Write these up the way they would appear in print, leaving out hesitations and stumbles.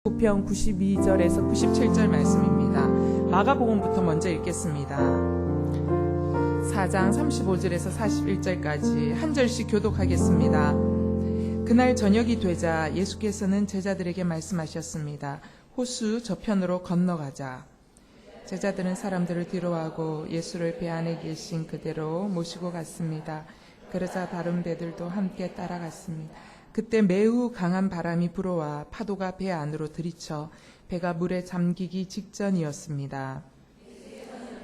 9편 92절에서 97절 말씀입니다. 마가복음부터 먼저 읽겠습니다. 4장 35절에서 41절까지 한 절씩 교독하겠습니다. 그날 저녁이 되자 예수께서는 제자들에게 말씀하셨습니다. 호수 저편으로 건너가자. 제자들은 사람들을 뒤로하고 예수를 배 안에 계신 그대로 모시고 갔습니다. 그러자 다른 배들도 함께 따라갔습니다. 그때 매우 강한 바람이 불어와 파도가 배 안으로 들이쳐 배가 물에 잠기기 직전이었습니다.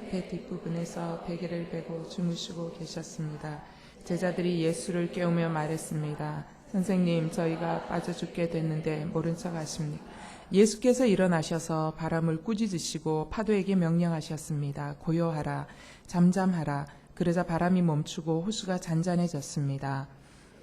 배 뒷부분에서 베개를 베고 주무시고 계셨습니다. 제자들이 예수를 깨우며 말했습니다. 선생님, 저희가 빠져 죽게 됐는데 모른 척 하십니까? 예수께서 일어나셔서 바람을 꾸짖으시고 파도에게 명령하셨습니다. 고요하라, 잠잠하라. 그러자 바람이 멈추고 호수가 잔잔해졌습니다.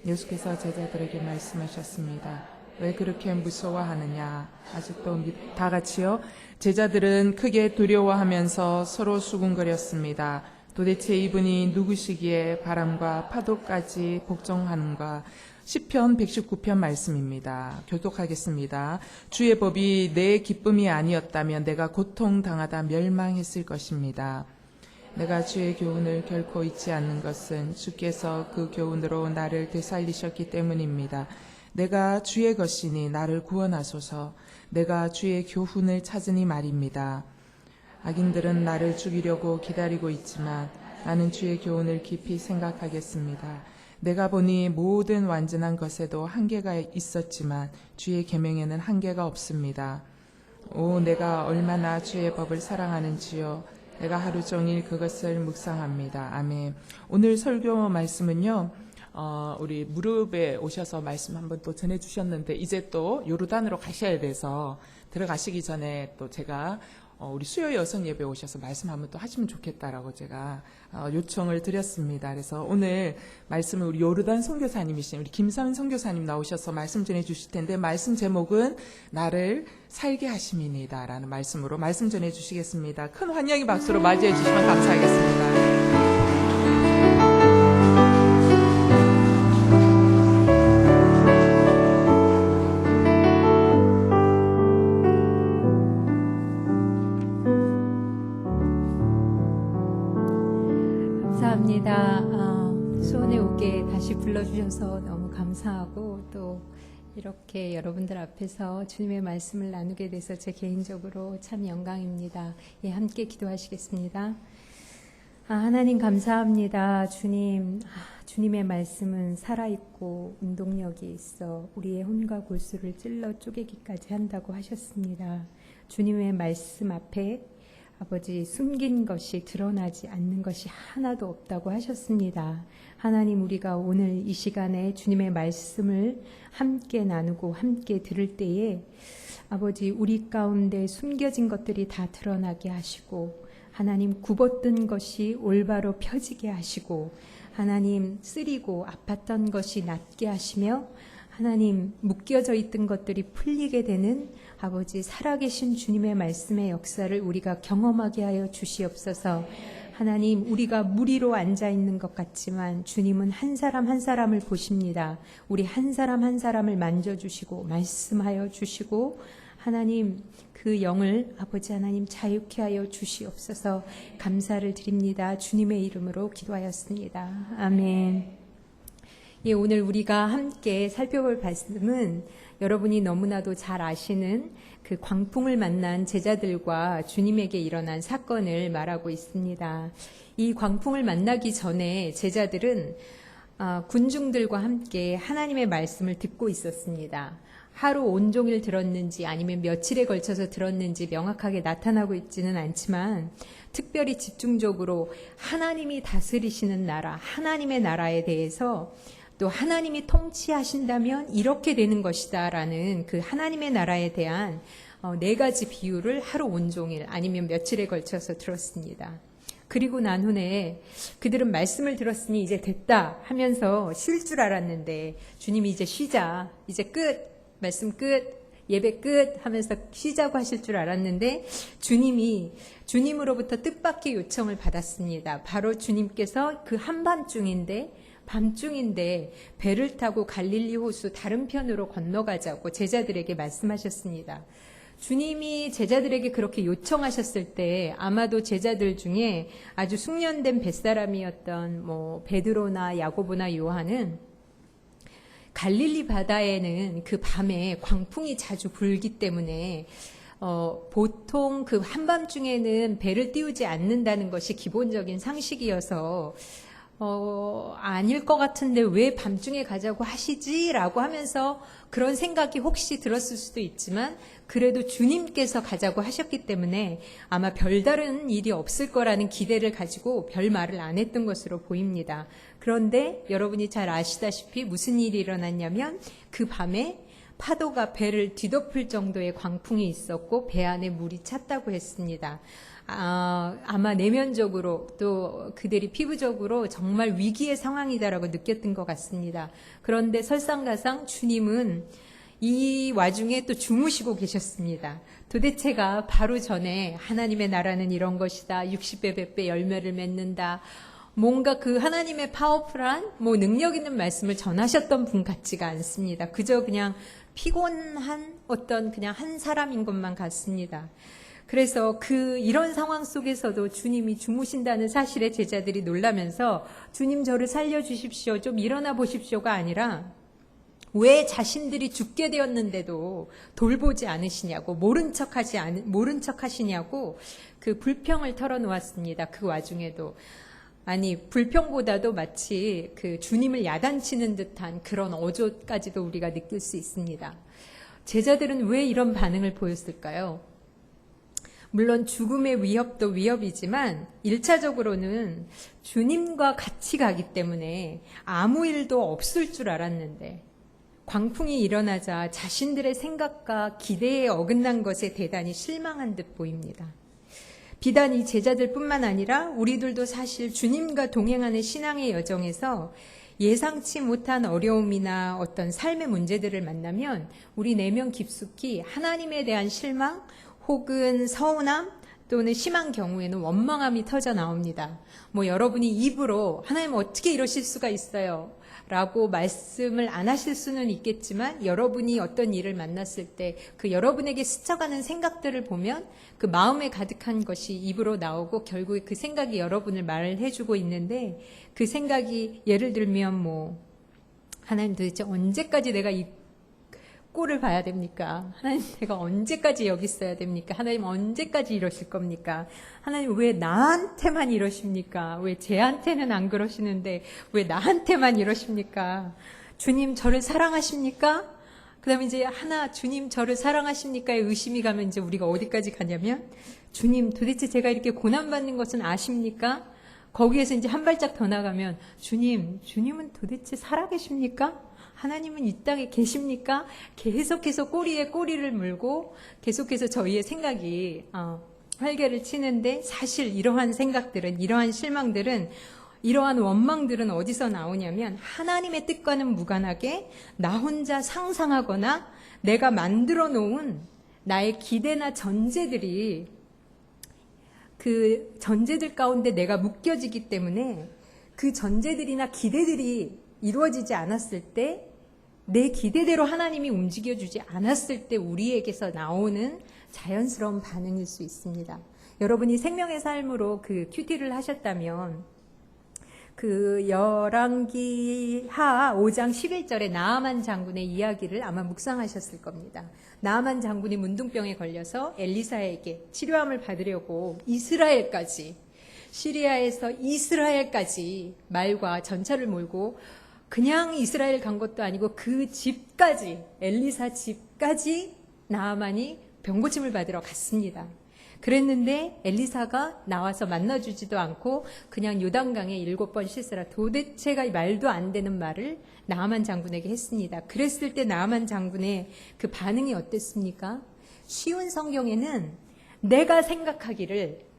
예수께서 제자들에게 말씀하셨습니다. 왜 그렇게 무서워하느냐? 아직도 다 같이요. 제자들은 크게 두려워하면서 서로 수군거렸습니다. 도대체 이분이 누구시기에 바람과 파도까지 복종하는가? 시편 119편 말씀입니다. 교독하겠습니다. 주의 법이 내 기쁨이 아니었다면 내가 고통당하다 멸망했을 것입니다. 내가 주의 교훈을 결코 잊지 않는 것은 주께서 그 교훈으로 나를 되살리셨기 때문입니다. 내가 주의 것이니 나를 구원하소서. 내가 주의 교훈을 찾으니 말입니다. 악인들은 나를 죽이려고 기다리고 있지만 나는 주의 교훈을 깊이 생각하겠습니다. 내가 보니 모든 완전한 것에도 한계가 있었지만 주의 계명에는 한계가 없습니다. 오, 내가 얼마나 주의 법을 사랑하는지요. 내가 하루 종일 그것을 묵상합니다. 아멘. 오늘 설교 말씀은요, 우리 무릎에 오셔서 말씀 한번 또 전해주셨는데, 이제 또 요르단으로 가셔야 돼서 들어가시기 전에 또 제가 우리 수요 여성 예배 오셔서 말씀 한번 또 하시면 좋겠다라고 제가 요청을 드렸습니다. 그래서 오늘 말씀을 우리 요르단 선교사님이신 우리 김사은 선교사님 나오셔서 말씀 전해 주실 텐데, 말씀 제목은 나를 살게 하심이니이다 라는 말씀으로 말씀 전해 주시겠습니다. 큰 환영의 박수로 맞이해 주시면 감사하겠습니다. 수원에 오게 다시 불러주셔서 너무 감사하고, 또 이렇게 여러분들 앞에서 주님의 말씀을 나누게 돼서 제 개인적으로 참 영광입니다. 예, 함께 기도하시겠습니다. 하나님 감사합니다. 주님의 말씀은 살아있고 운동력이 있어 우리의 혼과 골수를 찔러 쪼개기까지 한다고 하셨습니다. 주님의 말씀 앞에 아버지, 숨긴 것이 드러나지 않는 것이 하나도 없다고 하셨습니다. 하나님, 우리가 오늘 이 시간에 주님의 말씀을 함께 나누고 함께 들을 때에 아버지, 우리 가운데 숨겨진 것들이 다 드러나게 하시고, 하나님, 굽었던 것이 올바로 펴지게 하시고, 하나님, 쓰리고 아팠던 것이 낫게 하시며, 하나님, 묶여져 있던 것들이 풀리게 되는 아버지, 살아계신 주님의 말씀의 역사를 우리가 경험하게 하여 주시옵소서. 하나님, 우리가 무리로 앉아있는 것 같지만 주님은 한 사람 한 사람을 보십니다. 우리 한 사람 한 사람을 만져주시고 말씀하여 주시고, 하나님, 그 영을 아버지 하나님 자유케 하여 주시옵소서. 감사를 드립니다. 주님의 이름으로 기도하였습니다. 아멘. 예, 오늘 우리가 함께 살펴볼 말씀은 여러분이 너무나도 잘 아시는 그 광풍을 만난 제자들과 주님에게 일어난 사건을 말하고 있습니다. 이 광풍을 만나기 전에 제자들은 군중들과 함께 하나님의 말씀을 듣고 있었습니다. 하루 온종일 들었는지 아니면 며칠에 걸쳐서 들었는지 명확하게 나타나고 있지는 않지만, 특별히 집중적으로 하나님이 다스리시는 나라, 하나님의 나라에 대해서, 또 하나님이 통치하신다면 이렇게 되는 것이다 라는 그 하나님의 나라에 대한 4가지 비유를 하루 온종일 아니면 며칠에 걸쳐서 들었습니다. 그리고 난 후에 그들은 말씀을 들었으니 이제 됐다 하면서 쉴 줄 알았는데, 주님이 이제 쉬자, 이제 끝, 말씀 끝, 예배 끝 하면서 쉬자고 하실 줄 알았는데, 주님으로부터 뜻밖의 요청을 받았습니다. 바로 주님께서 그 한밤중인데 밤중인데 배를 타고 갈릴리 호수 다른 편으로 건너가자고 제자들에게 말씀하셨습니다. 주님이 제자들에게 그렇게 요청하셨을 때 아마도 제자들 중에 아주 숙련된 뱃사람이었던 베드로나 야고보나 요한은 갈릴리 바다에는 그 밤에 광풍이 자주 불기 때문에 보통 그 한밤중에는 배를 띄우지 않는다는 것이 기본적인 상식이어서 아닐 것 같은데 왜 밤중에 가자고 하시지라고 하면서 그런 생각이 혹시 들었을 수도 있지만 그래도 주님께서 가자고 하셨기 때문에 아마 별다른 일이 없을 거라는 기대를 가지고 별 말을 안 했던 것으로 보입니다. 그런데 여러분이 잘 아시다시피 무슨 일이 일어났냐면 그 밤에 파도가 배를 뒤덮을 정도의 광풍이 있었고 배 안에 물이 찼다고 했습니다. 아마 내면적으로 또 그들이 피부적으로 정말 위기의 상황이다라고 느꼈던 것 같습니다. 그런데 설상가상 주님은 이 와중에 또 주무시고 계셨습니다. 도대체가 바로 전에 하나님의 나라는 이런 것이다. 60배 100배 열매를 맺는다. 뭔가 그 하나님의 파워풀한 능력 있는 말씀을 전하셨던 분 같지가 않습니다. 그저 그냥 피곤한 어떤 그냥 한 사람인 것만 같습니다. 그래서 이런 상황 속에서도 주님이 주무신다는 사실에 제자들이 놀라면서 주님 저를 살려주십시오. 좀 일어나 보십시오가 아니라 왜 자신들이 죽게 되었는데도 돌보지 않으시냐고 모른 척 하시냐고 그 불평을 털어놓았습니다. 그 와중에도. 아니 불평보다도 마치 그 주님을 야단치는 듯한 그런 어조까지도 우리가 느낄 수 있습니다. 제자들은 왜 이런 반응을 보였을까요? 물론 죽음의 위협도 위협이지만 1차적으로는 주님과 같이 가기 때문에 아무 일도 없을 줄 알았는데 광풍이 일어나자 자신들의 생각과 기대에 어긋난 것에 대단히 실망한 듯 보입니다. 비단 이 제자들뿐만 아니라 우리들도 사실 주님과 동행하는 신앙의 여정에서 예상치 못한 어려움이나 어떤 삶의 문제들을 만나면 우리 내면 깊숙이 하나님에 대한 실망 혹은 서운함 또는 심한 경우에는 원망함이 터져 나옵니다. 여러분이 입으로 하나님 어떻게 이러실 수가 있어요? 라고 말씀을 안 하실 수는 있겠지만 여러분이 어떤 일을 만났을 때 그 여러분에게 스쳐가는 생각들을 보면 그 마음에 가득한 것이 입으로 나오고 결국에 그 생각이 여러분을 말해주고 있는데 그 생각이 예를 들면 하나님 도대체 언제까지 내가 이 꼴을 봐야 됩니까? 하나님 내가 언제까지 여기 있어야 됩니까? 하나님 언제까지 이러실 겁니까? 하나님 왜 나한테만 이러십니까? 왜 쟤한테는 안 그러시는데 왜 나한테만 이러십니까? 주님 저를 사랑하십니까? 그 다음에 이제 주님 저를 사랑하십니까에 의심이 가면 이제 우리가 어디까지 가냐면 주님 도대체 제가 이렇게 고난받는 것은 아십니까? 거기에서 이제 한 발짝 더 나가면 주님은 도대체 살아계십니까? 하나님은 이 땅에 계십니까? 계속해서 꼬리에 꼬리를 물고 계속해서 저희의 생각이 활개를 치는데 사실 이러한 생각들은 이러한 실망들은 이러한 원망들은 어디서 나오냐면 하나님의 뜻과는 무관하게 나 혼자 상상하거나 내가 만들어 놓은 나의 기대나 전제들이 그 전제들 가운데 내가 묶여지기 때문에 그 전제들이나 기대들이 이루어지지 않았을 때 내 기대대로 하나님이 움직여주지 않았을 때 우리에게서 나오는 자연스러운 반응일 수 있습니다. 여러분이 생명의 삶으로 그 큐티를 하셨다면 그 열왕기하 5장 11절에 나아만 장군의 이야기를 아마 묵상하셨을 겁니다. 나아만 장군이 문둥병에 걸려서 엘리사에게 치료함을 받으려고 이스라엘까지 시리아에서 이스라엘까지 말과 전차를 몰고 그냥 이스라엘 간 것도 아니고 그 집까지 엘리사 집까지 나아만이 병고침을 받으러 갔습니다. 그랬는데 엘리사가 나와서 만나주지도 않고 그냥 요단강에 7번 씻으라 도대체가 말도 안 되는 말을 나아만 장군에게 했습니다. 그랬을 때 나아만 장군의 그 반응이 어땠습니까? 쉬운 성경에는 내가 생각하기를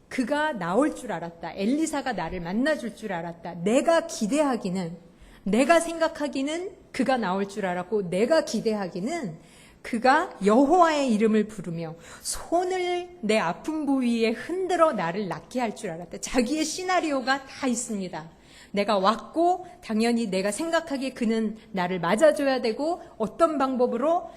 그가 나올 줄 알았다. 엘리사가 나를 만나줄 줄 알았다. 내가 기대하기는 내가 생각하기는 그가 나올 줄 알았고 내가 기대하기는 그가 여호와의 이름을 부르며 손을 내 아픈 부위에 흔들어 나를 낫게 할 줄 알았다. 자기의 시나리오가 다 있습니다. 내가 왔고 당연히 내가 생각하기에 그는 나를 맞아줘야 되고 어떤 방법으로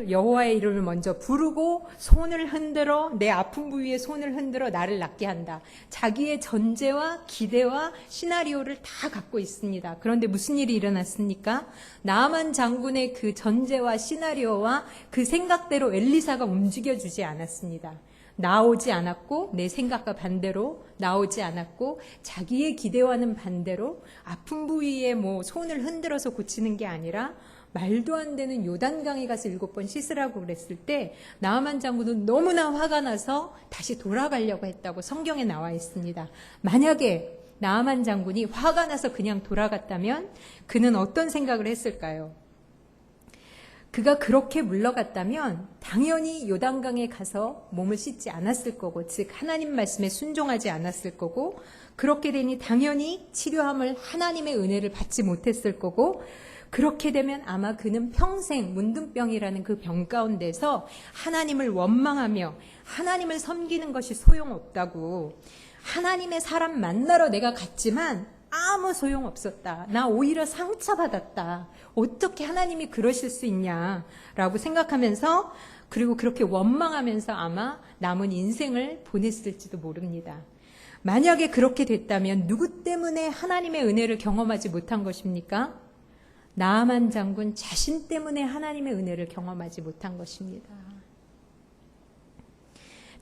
여호와의 이름을 먼저 부르고 손을 흔들어 내 아픈 부위에 손을 흔들어 나를 낫게 한다. 자기의 전제와 기대와 시나리오를 다 갖고 있습니다. 그런데 무슨 일이 일어났습니까? 나아만 장군의 그 전제와 시나리오와 그 생각대로 엘리사가 움직여주지 않았습니다. 나오지 않았고 내 생각과 반대로 나오지 않았고 자기의 기대와는 반대로 아픈 부위에 손을 흔들어서 고치는 게 아니라 말도 안 되는 요단강에 가서 7번 씻으라고 그랬을 때 나아만 장군은 너무나 화가 나서 다시 돌아가려고 했다고 성경에 나와 있습니다. 만약에 나아만 장군이 화가 나서 그냥 돌아갔다면 그는 어떤 생각을 했을까요? 그가 그렇게 물러갔다면 당연히 요단강에 가서 몸을 씻지 않았을 거고, 즉 하나님 말씀에 순종하지 않았을 거고, 그렇게 되니 당연히 치료함을 하나님의 은혜를 받지 못했을 거고, 그렇게 되면 아마 그는 평생 문둥병이라는 그 병 가운데서 하나님을 원망하며 하나님을 섬기는 것이 소용없다고, 하나님의 사람 만나러 내가 갔지만 아무 소용없었다. 나 오히려 상처받았다. 어떻게 하나님이 그러실 수 있냐라고 생각하면서, 그리고 그렇게 원망하면서 아마 남은 인생을 보냈을지도 모릅니다. 만약에 그렇게 됐다면 누구 때문에 하나님의 은혜를 경험하지 못한 것입니까? 나아만 장군 자신 때문에 하나님의 은혜를 경험하지 못한 것입니다.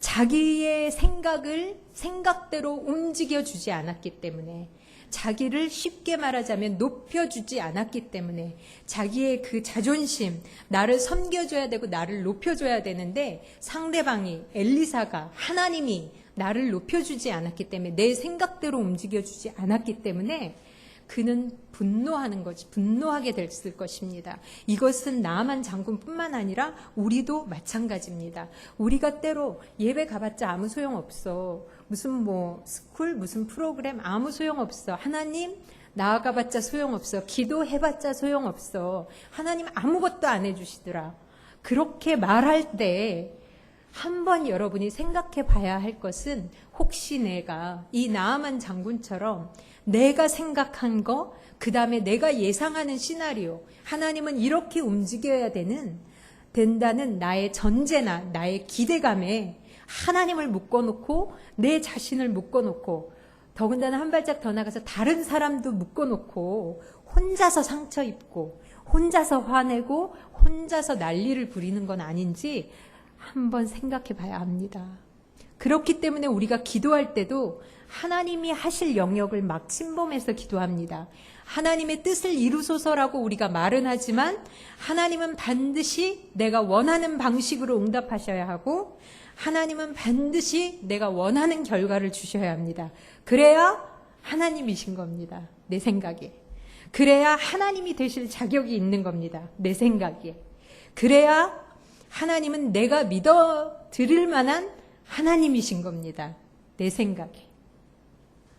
자기의 생각을 생각대로 움직여주지 않았기 때문에, 자기를 쉽게 말하자면 높여주지 않았기 때문에, 자기의 그 자존심, 나를 섬겨줘야 되고 나를 높여줘야 되는데 상대방이, 엘리사가, 하나님이 나를 높여주지 않았기 때문에, 내 생각대로 움직여주지 않았기 때문에 그는 분노하게 됐을 것입니다. 이것은 나아만 장군뿐만 아니라 우리도 마찬가지입니다. 우리가 때로 예배 가봤자 아무 소용없어. 무슨 스쿨, 무슨 프로그램 아무 소용없어. 하나님 나아가봤자 소용없어. 기도해봤자 소용없어. 하나님 아무것도 안 해주시더라. 그렇게 말할 때 한번 여러분이 생각해 봐야 할 것은, 혹시 내가 이 나아만 장군처럼 내가 생각한 거, 그 다음에 내가 예상하는 시나리오, 하나님은 이렇게 움직여야 된다는 나의 전제나 나의 기대감에 하나님을 묶어놓고 내 자신을 묶어놓고, 더군다나 한 발짝 더 나가서 다른 사람도 묶어놓고 혼자서 상처 입고 혼자서 화내고 혼자서 난리를 부리는 건 아닌지 한번 생각해 봐야 합니다. 그렇기 때문에 우리가 기도할 때도 하나님이 하실 영역을 막 침범해서 기도합니다. 하나님의 뜻을 이루소서라고 우리가 말은 하지만 하나님은 반드시 내가 원하는 방식으로 응답하셔야 하고, 하나님은 반드시 내가 원하는 결과를 주셔야 합니다. 그래야 하나님이신 겁니다. 내 생각에. 그래야 하나님이 되실 자격이 있는 겁니다. 내 생각에. 그래야 하나님은 내가 믿어드릴 만한 하나님이신 겁니다. 내 생각에.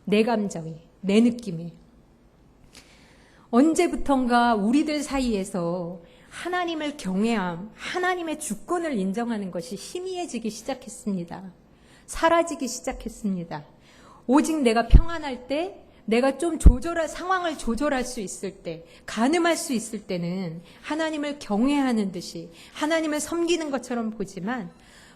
내 감정이, 내 느낌이. 언제부턴가 우리들 사이에서 하나님을 경외함, 하나님의 주권을 인정하는 것이 희미해지기 시작했습니다. 사라지기 시작했습니다. 오직 내가 평안할 때, 내가 좀 상황을 조절할 수 있을 때, 가늠할 수 있을 때는 하나님을 경외하는 듯이 하나님을 섬기는 것처럼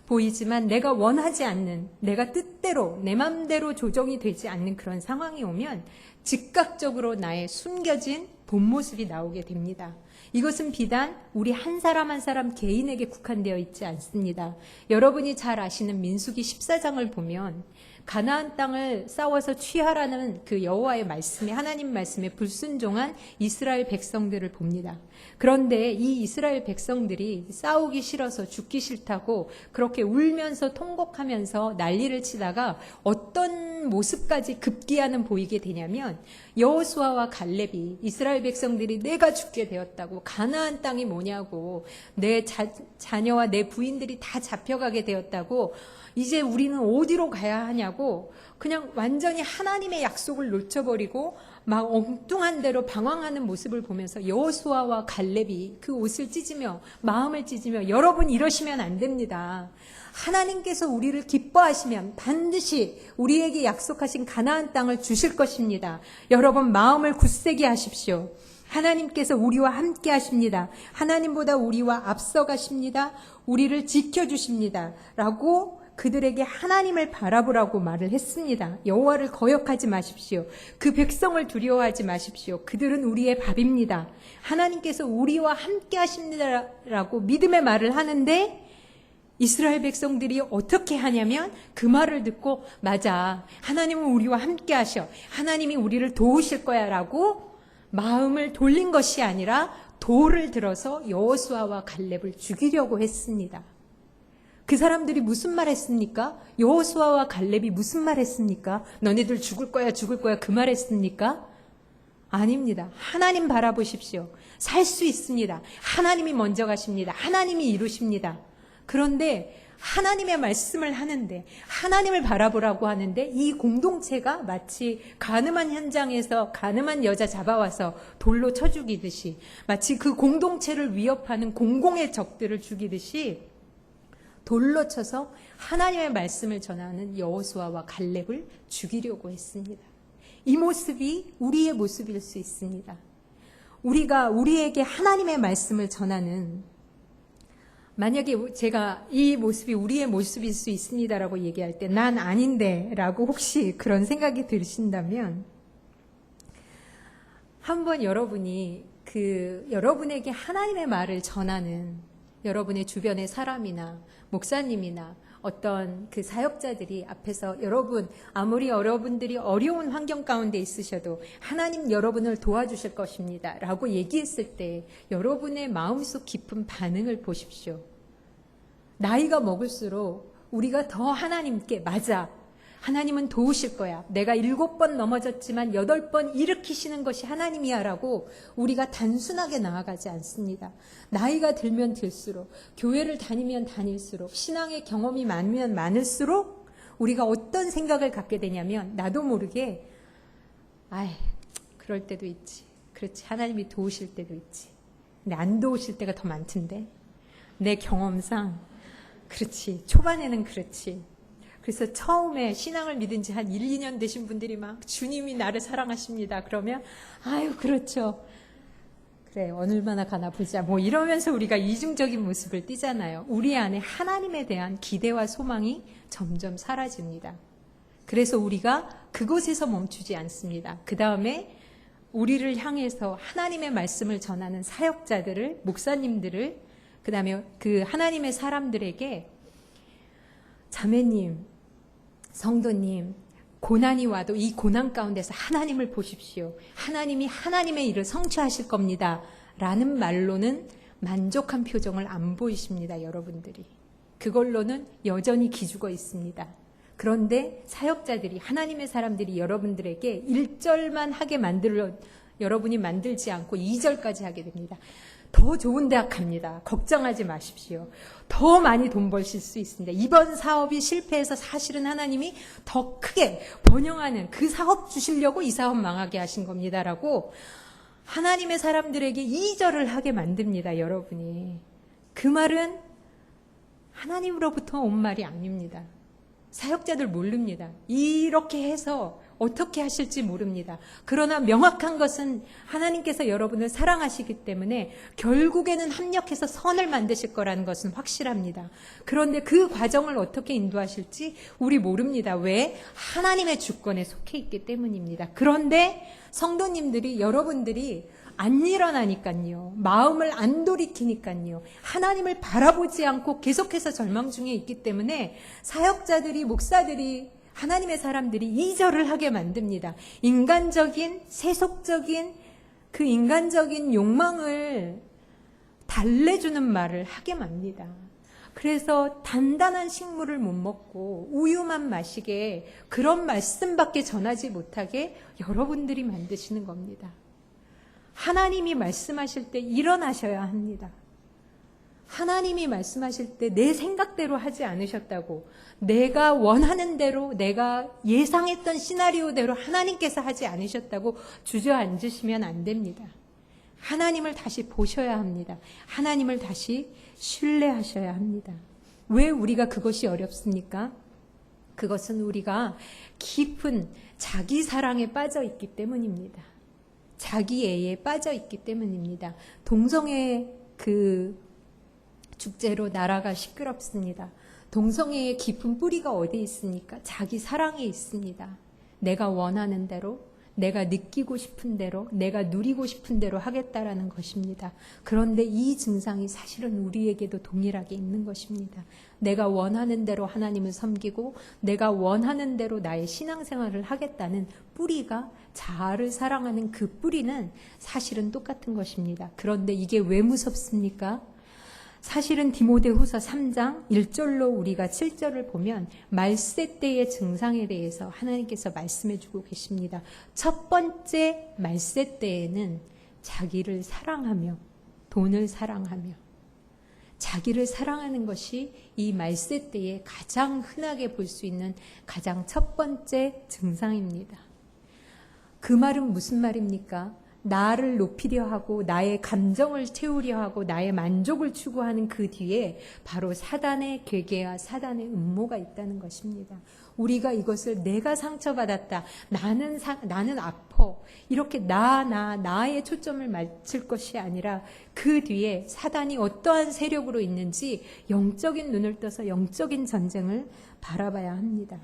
보이지만 내가 원하지 않는, 내가 뜻대로 내 맘대로 조정이 되지 않는 그런 상황이 오면 즉각적으로 나의 숨겨진 본 모습이 나오게 됩니다. 이것은 비단 우리 한 사람 한 사람 개인에게 국한되어 있지 않습니다. 여러분이 잘 아시는 민수기 14장을 보면 가나안 땅을 싸워서 취하라는 그 여호와의 말씀에, 하나님 말씀에 불순종한 이스라엘 백성들을 봅니다. 그런데 이 이스라엘 백성들이 싸우기 싫어서 죽기 싫다고 그렇게 울면서 통곡하면서 난리를 치다가 어떤 모습까지 급기야는 보이게 되냐면, 여호수아와 갈렙이 이스라엘 백성들이 내가 죽게 되었다고, 가나안 땅이 뭐냐고, 내 자녀와 내 부인들이 다 잡혀가게 되었다고, 이제 우리는 어디로 가야 하냐고 그냥 완전히 하나님의 약속을 놓쳐버리고 막 엉뚱한 대로 방황하는 모습을 보면서 여호수아와 갈렙이 그 옷을 찢으며 마음을 찢으며 여러분 이러시면 안 됩니다. 하나님께서 우리를 기뻐하시면 반드시 우리에게 약속하신 가나안 땅을 주실 것입니다. 여러분 마음을 굳세게 하십시오. 하나님께서 우리와 함께 하십니다. 하나님보다 우리와 앞서 가십니다. 우리를 지켜주십니다. 라고 그들에게 하나님을 바라보라고 말을 했습니다. 여호와를 거역하지 마십시오. 그 백성을 두려워하지 마십시오. 그들은 우리의 밥입니다. 하나님께서 우리와 함께 하십니다. 라고 믿음의 말을 하는데 이스라엘 백성들이 어떻게 하냐면 그 말을 듣고 맞아. 하나님은 우리와 함께 하셔. 하나님이 우리를 도우실 거야 라고 마음을 돌린 것이 아니라 돌을 들어서 여호수아와 갈렙을 죽이려고 했습니다. 그 사람들이 무슨 말 했습니까? 여호수아와 갈렙이 무슨 말 했습니까? 너네들 죽을 거야 죽을 거야 그 말 했습니까? 아닙니다. 하나님 바라보십시오. 살 수 있습니다. 하나님이 먼저 가십니다. 하나님이 이루십니다. 그런데 하나님의 말씀을 하는데 하나님을 바라보라고 하는데 이 공동체가 마치 가늠한 현장에서 가늠한 여자 잡아와서 돌로 쳐 죽이듯이 마치 그 공동체를 위협하는 공공의 적들을 죽이듯이 돌로 쳐서 하나님의 말씀을 전하는 여호수아와 갈렙을 죽이려고 했습니다. 이 모습이 우리의 모습일 수 있습니다. 우리가 우리에게 하나님의 말씀을 전하는 만약에 제가 이 모습이 우리의 모습일 수 있습니다라고 얘기할 때 난 아닌데 라고 혹시 그런 생각이 드신다면 한번 여러분이 여러분에게 하나님의 말을 전하는 여러분의 주변의 사람이나 목사님이나 어떤 그 사역자들이 앞에서 여러분 아무리 여러분들이 어려운 환경 가운데 있으셔도 하나님 여러분을 도와주실 것입니다 라고 얘기했을 때 여러분의 마음속 깊은 반응을 보십시오. 나이가 먹을수록 우리가 더 하나님께 맞아 하나님은 도우실 거야. 내가 7번 넘어졌지만 8번 일으키시는 것이 하나님이야 라고 우리가 단순하게 나아가지 않습니다. 나이가 들면 들수록 교회를 다니면 다닐수록 신앙의 경험이 많으면 많을수록 우리가 어떤 생각을 갖게 되냐면 나도 모르게 그럴 때도 있지. 그렇지. 하나님이 도우실 때도 있지. 근데 안 도우실 때가 더 많던데. 내 경험상 그렇지. 초반에는 그렇지. 그래서 처음에 신앙을 믿은 지 한 1, 2년 되신 분들이 막 주님이 나를 사랑하십니다. 그러면 아유 그렇죠. 그래 얼마나 가나 보자. 뭐 이러면서 우리가 이중적인 모습을 띠잖아요. 우리 안에 하나님에 대한 기대와 소망이 점점 사라집니다. 그래서 우리가 그곳에서 멈추지 않습니다. 그 다음에 우리를 향해서 하나님의 말씀을 전하는 사역자들을 목사님들을 그 다음에 그 하나님의 사람들에게 자매님 성도님, 고난이 와도 이 고난 가운데서 하나님을 보십시오. 하나님이 하나님의 일을 성취하실 겁니다. 라는 말로는 만족한 표정을 안 보이십니다, 여러분들이. 그걸로는 여전히 기죽어 있습니다. 그런데 사역자들이, 하나님의 사람들이 여러분들에게 1절만 하게 여러분이 만들지 않고 2절까지 하게 됩니다. 더 좋은 대학 갑니다. 걱정하지 마십시오. 더 많이 돈 벌실 수 있습니다. 이번 사업이 실패해서 사실은 하나님이 더 크게 번영하는 그 사업 주시려고 이 사업 망하게 하신 겁니다라고 하나님의 사람들에게 2절을 하게 만듭니다. 여러분이. 그 말은 하나님으로부터 온 말이 아닙니다. 사역자들 모릅니다. 이렇게 해서 어떻게 하실지 모릅니다. 그러나 명확한 것은 하나님께서 여러분을 사랑하시기 때문에 결국에는 합력해서 선을 만드실 거라는 것은 확실합니다. 그런데 그 과정을 어떻게 인도하실지 우리 모릅니다. 왜? 하나님의 주권에 속해 있기 때문입니다. 그런데 성도님들이 여러분들이 안 일어나니까요. 마음을 안 돌이키니까요. 하나님을 바라보지 않고 계속해서 절망 중에 있기 때문에 사역자들이 목사들이 하나님의 사람들이 2절을 하게 만듭니다. 인간적인 세속적인 그 인간적인 욕망을 달래주는 말을 하게 맙니다. 그래서 단단한 식물을 못 먹고 우유만 마시게 그런 말씀밖에 전하지 못하게 여러분들이 만드시는 겁니다. 하나님이 말씀하실 때 일어나셔야 합니다. 하나님이 말씀하실 때 내 생각대로 하지 않으셨다고, 내가 원하는 대로, 내가 예상했던 시나리오대로 하나님께서 하지 않으셨다고 주저앉으시면 안 됩니다. 하나님을 다시 보셔야 합니다. 하나님을 다시 신뢰하셔야 합니다. 왜 우리가 그것이 어렵습니까? 그것은 우리가 깊은 자기 사랑에 빠져 있기 때문입니다. 자기애에 빠져 있기 때문입니다. 동성애 그 축제로 나라가 시끄럽습니다. 동성애의 깊은 뿌리가 어디 있습니까? 자기 사랑에 있습니다. 내가 원하는 대로, 내가 느끼고 싶은 대로, 내가 누리고 싶은 대로 하겠다라는 것입니다. 그런데 이 증상이 사실은 우리에게도 동일하게 있는 것입니다. 내가 원하는 대로 하나님을 섬기고 내가 원하는 대로 나의 신앙생활을 하겠다는 뿌리가, 자아를 사랑하는 그 뿌리는 사실은 똑같은 것입니다. 그런데 이게 왜 무섭습니까? 사실은 디모데후서 3장 1절로 우리가 7절을 보면 말세 때의 증상에 대해서 하나님께서 말씀해 주고 계십니다. 첫 번째 말세 때에는 자기를 사랑하며 돈을 사랑하며 자기를 사랑하는 것이 이 말세 때에 가장 흔하게 볼 수 있는 가장 첫 번째 증상입니다. 그 말은 무슨 말입니까? 나를 높이려 하고 나의 감정을 채우려 하고 나의 만족을 추구하는 그 뒤에 바로 사단의 계계와 사단의 음모가 있다는 것입니다. 우리가 이것을 내가 상처받았다, 나는 아파, 이렇게 나의 초점을 맞출 것이 아니라 그 뒤에 사단이 어떠한 세력으로 있는지 영적인 눈을 떠서 영적인 전쟁을 바라봐야 합니다.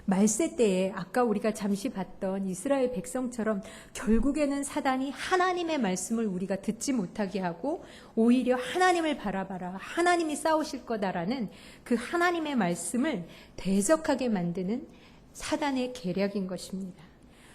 말세 때에 아까 우리가 잠시 봤던 이스라엘 백성처럼 결국에는 사단이 하나님의 말씀을 우리가 듣지 못하게 하고 오히려 하나님을 바라봐라, 하나님이 싸우실 거다라는 그 하나님의 말씀을 대적하게 만드는 사단의 계략인 것입니다.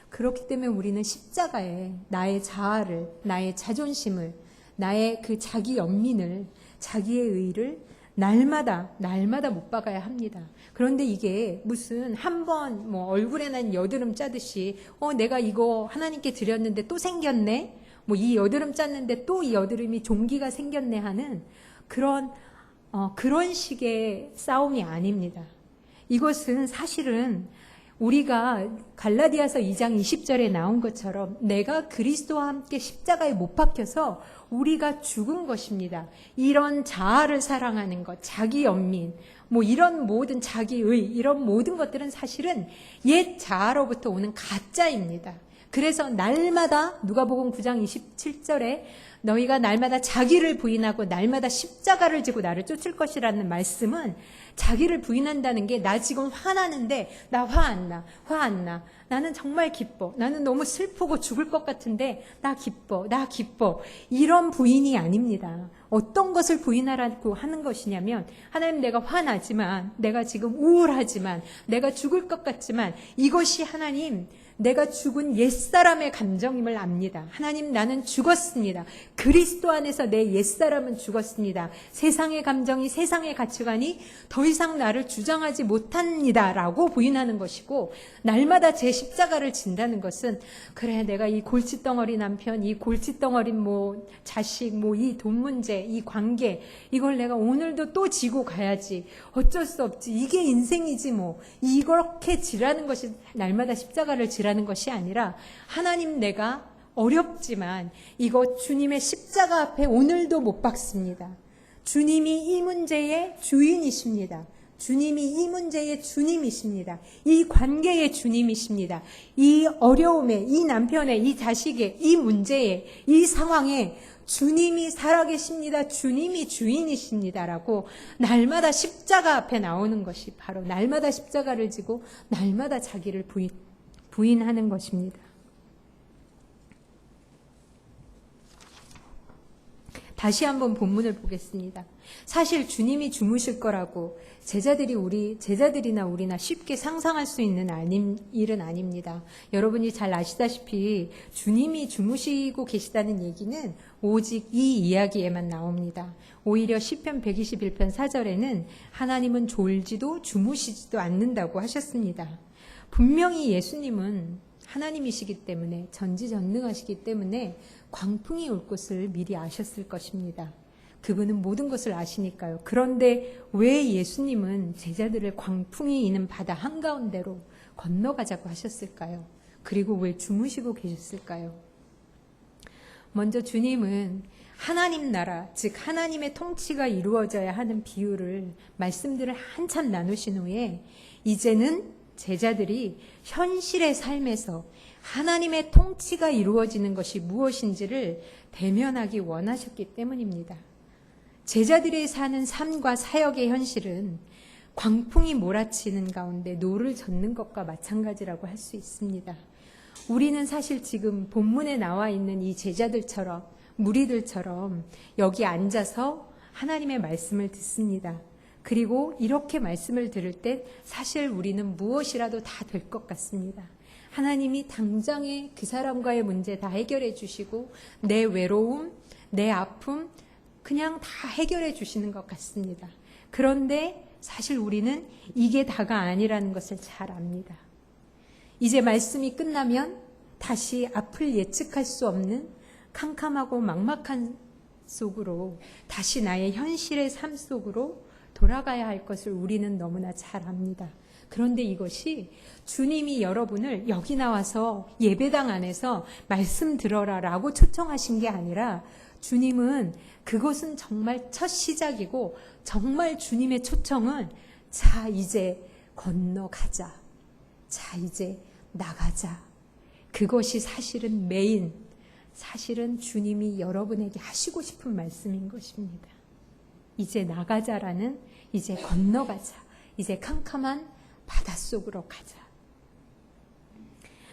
그렇기 때문에 우리는 십자가에 나의 자아를, 나의 자존심을, 나의 그 자기 연민을, 자기의 의를 날마다 못 박아야 합니다. 그런데 이게 무슨 한번 뭐 얼굴에 난 여드름 짜듯이 내가 이거 하나님께 드렸는데 또 생겼네, 뭐 이 여드름 짰는데 또 이 여드름이 종기가 생겼네 하는 그런 식의 싸움이 아닙니다. 이것은 사실은 우리가 갈라디아서 2장 20절에 나온 것처럼 내가 그리스도와 함께 십자가에 못 박혀서 우리가 죽은 것입니다. 이런 자아를 사랑하는 것, 자기 연민, 뭐 이런 모든 자기의, 이런 모든 것들은 사실은 옛 자아로부터 오는 가짜입니다. 그래서 날마다 누가복음 9장 27절에 너희가 날마다 자기를 부인하고 날마다 십자가를 지고 나를 쫓을 것이라는 말씀은 자기를 부인한다는 게 나 지금 화나는데 나 화 안 나. 나는 정말 기뻐. 나는 너무 슬프고 죽을 것 같은데 나 기뻐. 이런 부인이 아닙니다. 어떤 것을 부인하라고 하는 것이냐면 하나님 내가 화나지만, 내가 지금 우울하지만, 내가 죽을 것 같지만 이것이 하나님 내가 죽은 옛사람의 감정임을 압니다. 하나님 나는 죽었습니다. 그리스도 안에서 내 옛사람은 죽었습니다. 세상의 감정이, 세상의 가치관이 더 이상 나를 주장하지 못합니다 라고 부인하는 것이고, 날마다 제 십자가를 진다는 것은 그래 내가 이 골칫덩어리 남편, 이 골칫덩어리 뭐 자식, 뭐 이 돈 문제, 이 관계, 이걸 내가 오늘도 또 지고 가야지, 어쩔 수 없지, 이게 인생이지 뭐, 이렇게 지라는 것이 날마다 십자가를 지라는 것이 아니라 하나님 내가 어렵지만 이거 주님의 십자가 앞에 오늘도 못 박습니다. 주님이 이 문제의 주인이십니다. 주님이 이 문제의 주님이십니다. 이 관계의 주님이십니다. 이 어려움에, 이 남편의, 이 자식의, 이 문제에, 이 상황에 주님이 살아계십니다. 주님이 주인이십니다라고 날마다 십자가 앞에 나오는 것이 바로 날마다 십자가를 지고 날마다 자기를 부인하는 것입니다. 다시 한번 본문을 보겠습니다. 사실 주님이 주무실 거라고 제자들이나 우리나 쉽게 상상할 수 있는 일은 아닙니다. 여러분이 잘 아시다시피 주님이 주무시고 계시다는 얘기는 오직 이 이야기에만 나옵니다. 오히려 시편 121편 4절에는 하나님은 졸지도 주무시지도 않는다고 하셨습니다. 분명히 예수님은 하나님이시기 때문에, 전지전능하시기 때문에 광풍이 올 것을 미리 아셨을 것입니다. 그분은 모든 것을 아시니까요. 그런데 왜 예수님은 제자들을 광풍이 이는 바다 한가운데로 건너가자고 하셨을까요? 그리고 왜 주무시고 계셨을까요? 먼저 주님은 하나님 나라, 즉 하나님의 통치가 이루어져야 하는 비유를 말씀들을 한참 나누신 후에 이제는 제자들이 현실의 삶에서 하나님의 통치가 이루어지는 것이 무엇인지를 대면하기 원하셨기 때문입니다. 제자들이 사는 삶과 사역의 현실은 광풍이 몰아치는 가운데 노를 젓는 것과 마찬가지라고 할 수 있습니다. 우리는 사실 지금 본문에 나와 있는 이 제자들처럼, 무리들처럼 여기 앉아서 하나님의 말씀을 듣습니다. 그리고 이렇게 말씀을 들을 때 사실 우리는 무엇이라도 다 될 것 같습니다. 하나님이 당장에 그 사람과의 문제 다 해결해 주시고 내 외로움, 내 아픔 그냥 다 해결해 주시는 것 같습니다. 그런데 사실 우리는 이게 다가 아니라는 것을 잘 압니다. 이제 말씀이 끝나면 다시 앞을 예측할 수 없는 캄캄하고 막막한 속으로 다시 나의 현실의 삶 속으로 돌아가야 할 것을 우리는 너무나 잘 압니다. 그런데 이것이 주님이 여러분을 여기 나와서 예배당 안에서 말씀 들어라 라고 초청하신 게 아니라 주님은 그것은 정말 첫 시작이고 정말 주님의 초청은 자 이제 건너가자. 자 이제 나가자. 그것이 사실은 메인, 사실은 주님이 여러분에게 하시고 싶은 말씀인 것입니다. 이제 나가자라는, 이제 건너가자. 이제 캄캄한 바닷속으로 가자.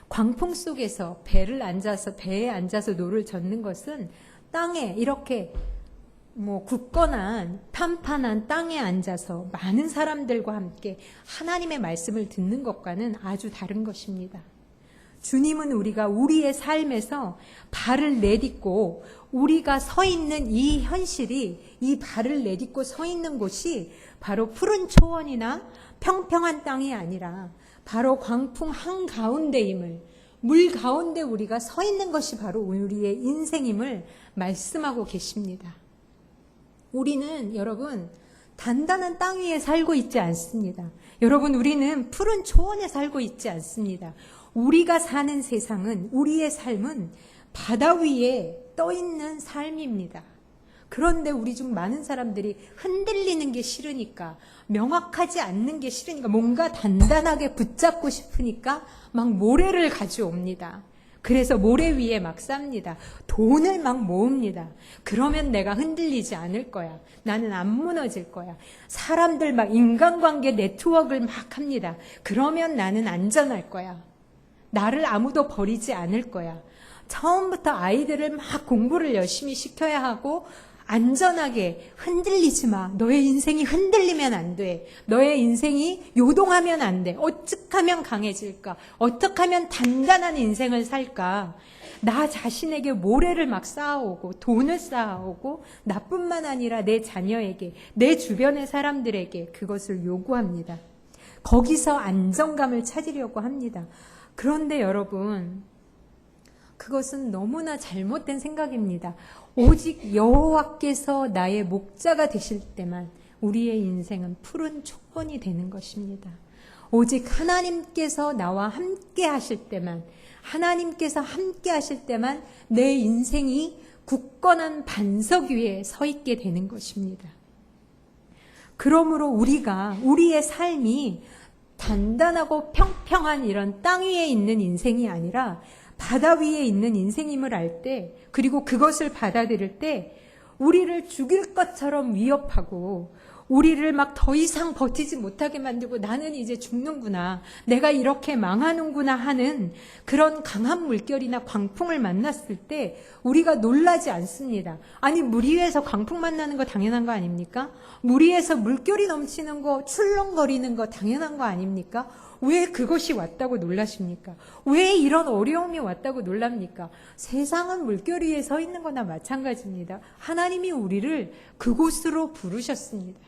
광풍 속에서 배에 앉아서 노를 젓는 것은 땅에 이렇게 굳건한 판판한 땅에 앉아서 많은 사람들과 함께 하나님의 말씀을 듣는 것과는 아주 다른 것입니다. 주님은 우리가 우리의 삶에서 발을 내딛고 우리가 서 있는 이 현실이, 이 발을 내딛고 서 있는 곳이 바로 푸른 초원이나 평평한 땅이 아니라 바로 광풍 한가운데임을, 물 가운데 우리가 서 있는 것이 바로 우리의 인생임을 말씀하고 계십니다. 우리는 여러분 단단한 땅 위에 살고 있지 않습니다. 여러분 우리는 푸른 초원에 살고 있지 않습니다. 우리가 사는 세상은, 우리의 삶은 바다 위에 떠 있는 삶입니다. 그런데 우리 중 많은 사람들이 흔들리는 게 싫으니까, 명확하지 않는 게 싫으니까, 뭔가 단단하게 붙잡고 싶으니까 막 모래를 가져옵니다. 그래서 모래 위에 막 쌉니다. 돈을 막 모읍니다. 그러면 내가 흔들리지 않을 거야. 나는 안 무너질 거야. 사람들 막 인간관계 네트워크를 막 합니다. 그러면 나는 안전할 거야. 나를 아무도 버리지 않을 거야. 처음부터 아이들을 막 공부를 열심히 시켜야 하고 안전하게 흔들리지 마. 너의 인생이 흔들리면 안 돼. 너의 인생이 요동하면 안 돼. 어떻게 하면 강해질까? 어떻게 하면 단단한 인생을 살까? 나 자신에게 모래를 막 쌓아오고 돈을 쌓아오고 나뿐만 아니라 내 자녀에게, 내 주변의 사람들에게 그것을 요구합니다. 거기서 안정감을 찾으려고 합니다. 그런데 여러분, 그것은 너무나 잘못된 생각입니다. 오직 여호와께서 나의 목자가 되실 때만 우리의 인생은 푸른 초원이 되는 것입니다. 오직 하나님께서 나와 함께 하실 때만, 하나님께서 함께 하실 때만 내 인생이 굳건한 반석 위에 서 있게 되는 것입니다. 그러므로 우리가, 우리의 삶이 단단하고 평평한 이런 땅 위에 있는 인생이 아니라 바다 위에 있는 인생임을 알 때, 그리고 그것을 받아들일 때 우리를 죽일 것처럼 위협하고 우리를 막 더 이상 버티지 못하게 만들고 나는 이제 죽는구나, 내가 이렇게 망하는구나 하는 그런 강한 물결이나 광풍을 만났을 때 우리가 놀라지 않습니다. 아니, 물 위에서 광풍 만나는 거 당연한 거 아닙니까? 물 위에서 물결이 넘치는 거, 출렁거리는 거 당연한 거 아닙니까? 왜 그것이 왔다고 놀라십니까? 왜 이런 어려움이 왔다고 놀랍니까? 세상은 물결 위에 서 있는 거나 마찬가지입니다. 하나님이 우리를 그곳으로 부르셨습니다.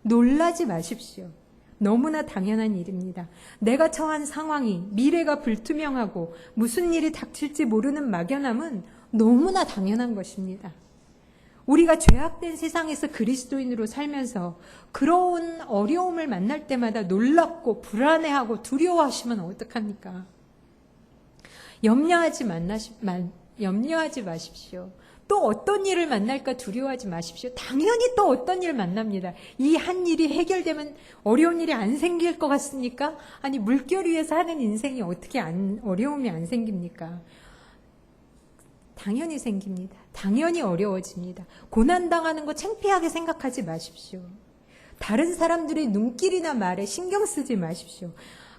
놀라지 마십시오. 너무나 당연한 일입니다. 내가 처한 상황이, 미래가 불투명하고 무슨 일이 닥칠지 모르는 막연함은 너무나 당연한 것입니다. 우리가 죄악된 세상에서 그리스도인으로 살면서 그런 어려움을 만날 때마다 놀랍고 불안해하고 두려워하시면 어떡합니까? 염려하지 마십시오. 또 어떤 일을 만날까 두려워하지 마십시오. 당연히 또 어떤 일을 만납니다. 이 한 일이 해결되면 어려운 일이 안 생길 것 같습니까? 아니, 물결 위에서 하는 인생이 어떻게 어려움이 안 생깁니까? 당연히 생깁니다. 당연히 어려워집니다. 고난당하는 거 창피하게 생각하지 마십시오. 다른 사람들의 눈길이나 말에 신경 쓰지 마십시오.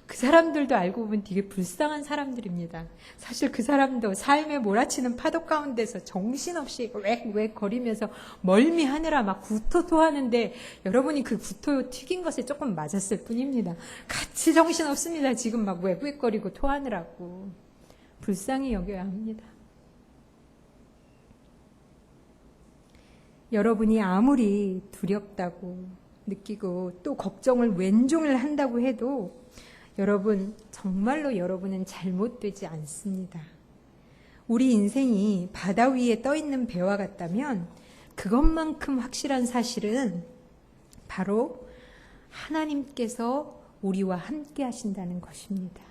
그 사람들도 알고 보면 되게 불쌍한 사람들입니다. 사실 그 사람도 삶에 몰아치는 파도 가운데서 정신없이 웩웩 거리면서 멀미하느라 막 구토 토하는데 여러분이 그 구토 튀긴 것에 조금 맞았을 뿐입니다. 같이 정신없습니다. 지금 막 웩웩거리고 토하느라고. 불쌍히 여겨야 합니다. 여러분이 아무리 두렵다고 느끼고 또 걱정을 왼종일 한다고 해도 여러분, 정말로 여러분은 잘못되지 않습니다. 우리 인생이 바다 위에 떠 있는 배와 같다면 그것만큼 확실한 사실은 바로 하나님께서 우리와 함께 하신다는 것입니다.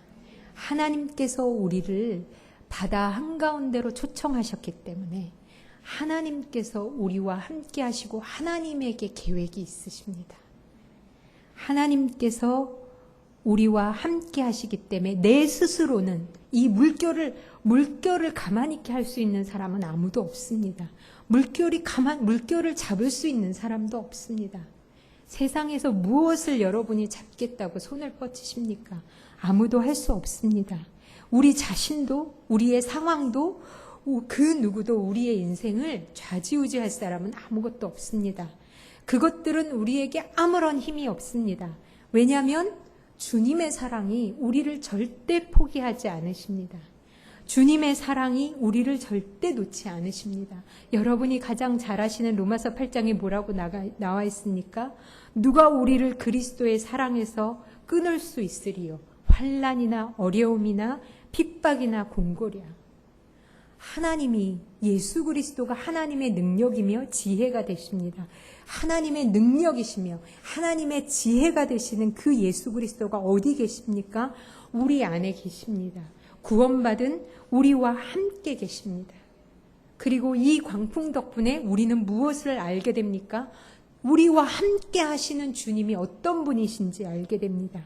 하나님께서 우리를 바다 한가운데로 초청하셨기 때문에 하나님께서 우리와 함께 하시고 하나님에게 계획이 있으십니다. 하나님께서 우리와 함께 하시기 때문에 내 스스로는 이 물결을 가만히 있게 할 수 있는 사람은 아무도 없습니다. 물결을 잡을 수 있는 사람도 없습니다. 세상에서 무엇을 여러분이 잡겠다고 손을 뻗치십니까? 아무도 할 수 없습니다. 우리 자신도, 우리의 상황도, 그 누구도 우리의 인생을 좌지우지할 사람은 아무것도 없습니다. 그것들은 우리에게 아무런 힘이 없습니다. 왜냐하면 주님의 사랑이 우리를 절대 포기하지 않으십니다. 주님의 사랑이 우리를 절대 놓지 않으십니다. 여러분이 가장 잘 아시는 로마서 8장에 뭐라고 나와 있습니까? 누가 우리를 그리스도의 사랑에서 끊을 수 있으리요? 환난이나 어려움이나 핍박이나 곤고랴. 하나님이, 예수 그리스도가 하나님의 능력이며 지혜가 되십니다. 하나님의 능력이시며 하나님의 지혜가 되시는 그 예수 그리스도가 어디 계십니까? 우리 안에 계십니다. 구원받은 우리와 함께 계십니다. 그리고 이 광풍 덕분에 우리는 무엇을 알게 됩니까? 우리와 함께 하시는 주님이 어떤 분이신지 알게 됩니다.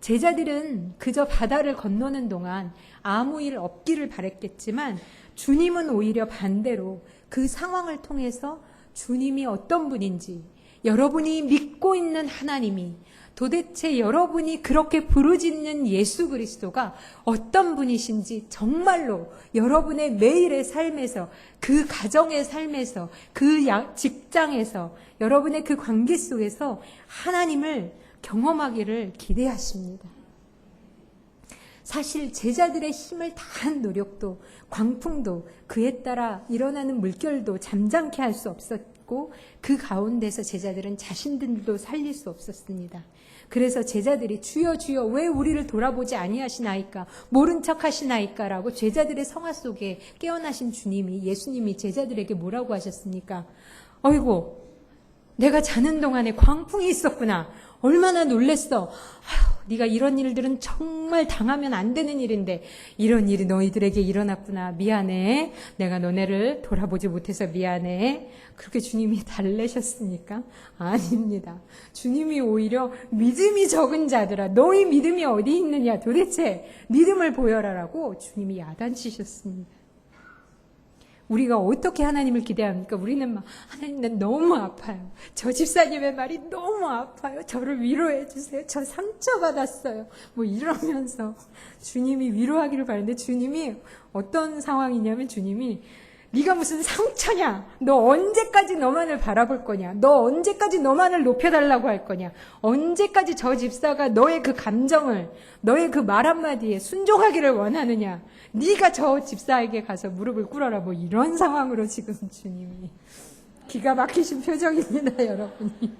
제자들은 그저 바다를 건너는 동안 아무 일 없기를 바랬겠지만 주님은 오히려 반대로 그 상황을 통해서 주님이 어떤 분인지, 여러분이 믿고 있는 하나님이, 도대체 여러분이 그렇게 부르짖는 예수 그리스도가 어떤 분이신지 정말로 여러분의 매일의 삶에서, 그 가정의 삶에서, 그 직장에서, 여러분의 그 관계 속에서 하나님을 경험하기를 기대하십니다. 사실 제자들의 힘을 다한 노력도, 광풍도, 그에 따라 일어나는 물결도 잠잠케 할 수 없었고 그 가운데서 제자들은 자신들도 살릴 수 없었습니다. 그래서 제자들이 주여 주여 왜 우리를 돌아보지 아니하시나이까, 모른 척 하시나이까 라고 제자들의 성화 속에 깨어나신 주님이, 예수님이 제자들에게 뭐라고 하셨습니까? 어이구, 내가 자는 동안에 광풍이 있었구나. 얼마나 놀랬어. 아휴, 네가 이런 일들은 정말 당하면 안 되는 일인데 이런 일이 너희들에게 일어났구나. 미안해. 내가 너네를 돌아보지 못해서 미안해. 그렇게 주님이 달래셨습니까? 아닙니다. 주님이 오히려 믿음이 적은 자들아, 너희 믿음이 어디 있느냐. 도대체 믿음을 보여라라고 주님이 야단치셨습니다. 우리가 어떻게 하나님을 기대합니까? 우리는 막, 하나님, 난 너무 아파요. 저 집사님의 말이 너무 아파요. 저를 위로해 주세요. 저 상처받았어요. 뭐 이러면서 주님이 위로하기를 바라는데, 주님이 어떤 상황이냐면, 주님이 네가 무슨 상처냐? 너 언제까지 너만을 바라볼 거냐? 너 언제까지 너만을 높여달라고 할 거냐? 언제까지 저 집사가 너의 그 감정을, 너의 그 말 한마디에 순종하기를 원하느냐? 네가 저 집사에게 가서 무릎을 꿇어라. 뭐 이런 상황으로 지금 주님이, 기가 막히신 표정입니다, 여러분이.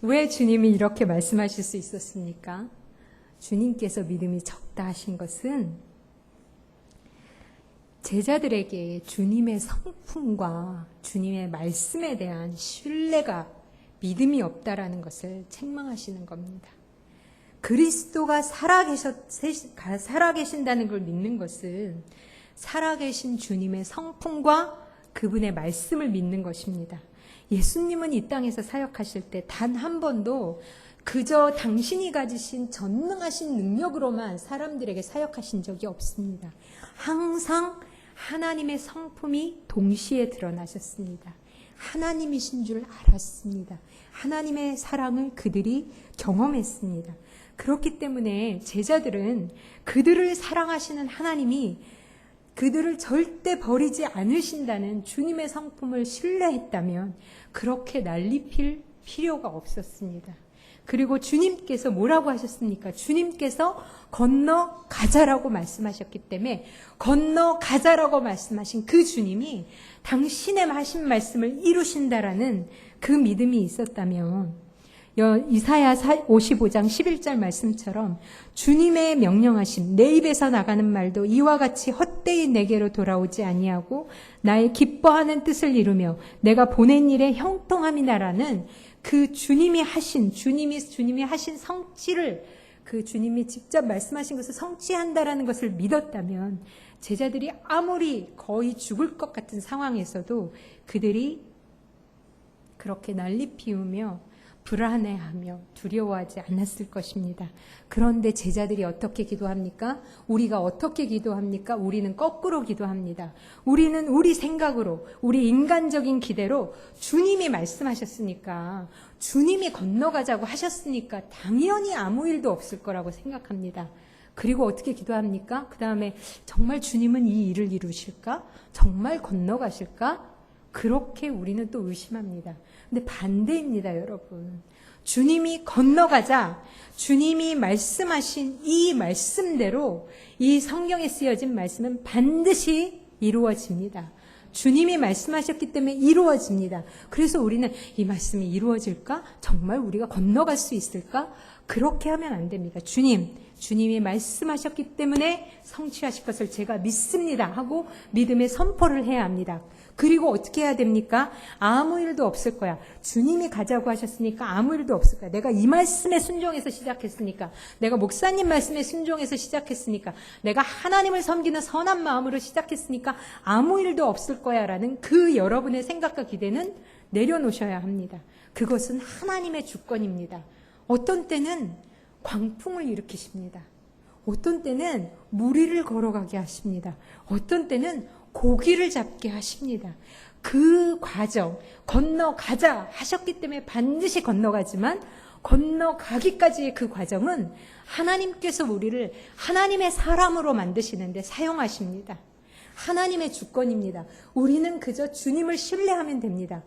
왜 주님이 이렇게 말씀하실 수 있었습니까? 주님께서 믿음이 적다 하신 것은 제자들에게 주님의 성품과 주님의 말씀에 대한 신뢰가 믿음이 없다라는 것을 책망하시는 겁니다. 그리스도가 살아계신다는 걸 믿는 것은 살아계신 주님의 성품과 그분의 말씀을 믿는 것입니다. 예수님은 이 땅에서 사역하실 때 단 한 번도 그저 당신이 가지신 전능하신 능력으로만 사람들에게 사역하신 적이 없습니다. 항상 하나님의 성품이 동시에 드러나셨습니다. 하나님이신 줄 알았습니다. 하나님의 사랑을 그들이 경험했습니다. 그렇기 때문에 제자들은 그들을 사랑하시는 하나님이 그들을 절대 버리지 않으신다는 주님의 성품을 신뢰했다면 그렇게 난리필 필요가 없었습니다. 그리고 주님께서 뭐라고 하셨습니까? 주님께서 건너가자라고 말씀하셨기 때문에 건너가자라고 말씀하신 그 주님이 당신의 하신 말씀을 이루신다라는 그 믿음이 있었다면 이사야 55장 11절 말씀처럼 주님의 명령하심 내 입에서 나가는 말도 이와 같이 헛되이 내게로 돌아오지 아니하고 나의 기뻐하는 뜻을 이루며 내가 보낸 일에 형통함이나라는 그 주님이 하신 성취를 그 주님이 직접 말씀하신 것을 성취한다라는 것을 믿었다면 제자들이 아무리 거의 죽을 것 같은 상황에서도 그들이 그렇게 난리 피우며 불안해하며 두려워하지 않았을 것입니다. 그런데 제자들이 어떻게 기도합니까? 우리가 어떻게 기도합니까? 우리는 거꾸로 기도합니다. 우리는 우리 생각으로, 우리 인간적인 기대로 주님이 말씀하셨으니까, 주님이 건너가자고 하셨으니까 당연히 아무 일도 없을 거라고 생각합니다. 그리고 어떻게 기도합니까? 그 다음에 정말 주님은 이 일을 이루실까? 정말 건너가실까? 그렇게 우리는 또 의심합니다. 근데 반대입니다, 여러분. 주님이 건너가자, 주님이 말씀하신 이 말씀대로 이 성경에 쓰여진 말씀은 반드시 이루어집니다. 주님이 말씀하셨기 때문에 이루어집니다. 그래서 우리는 이 말씀이 이루어질까? 정말 우리가 건너갈 수 있을까? 그렇게 하면 안 됩니다. 주님이 말씀하셨기 때문에 성취하실 것을 제가 믿습니다 하고 믿음의 선포를 해야 합니다. 그리고 어떻게 해야 됩니까? 아무 일도 없을 거야. 주님이 가자고 하셨으니까 아무 일도 없을 거야. 내가 이 말씀에 순종해서 시작했으니까, 내가 목사님 말씀에 순종해서 시작했으니까, 내가 하나님을 섬기는 선한 마음으로 시작했으니까 아무 일도 없을 거야 라는 그 여러분의 생각과 기대는 내려놓으셔야 합니다. 그것은 하나님의 주권입니다. 어떤 때는 광풍을 일으키십니다. 어떤 때는 무리를 걸어가게 하십니다. 어떤 때는 고기를 잡게 하십니다. 그 과정, 건너가자 하셨기 때문에 반드시 건너가지만 건너가기까지의 그 과정은 하나님께서 우리를 하나님의 사람으로 만드시는데 사용하십니다. 하나님의 주권입니다. 우리는 그저 주님을 신뢰하면 됩니다.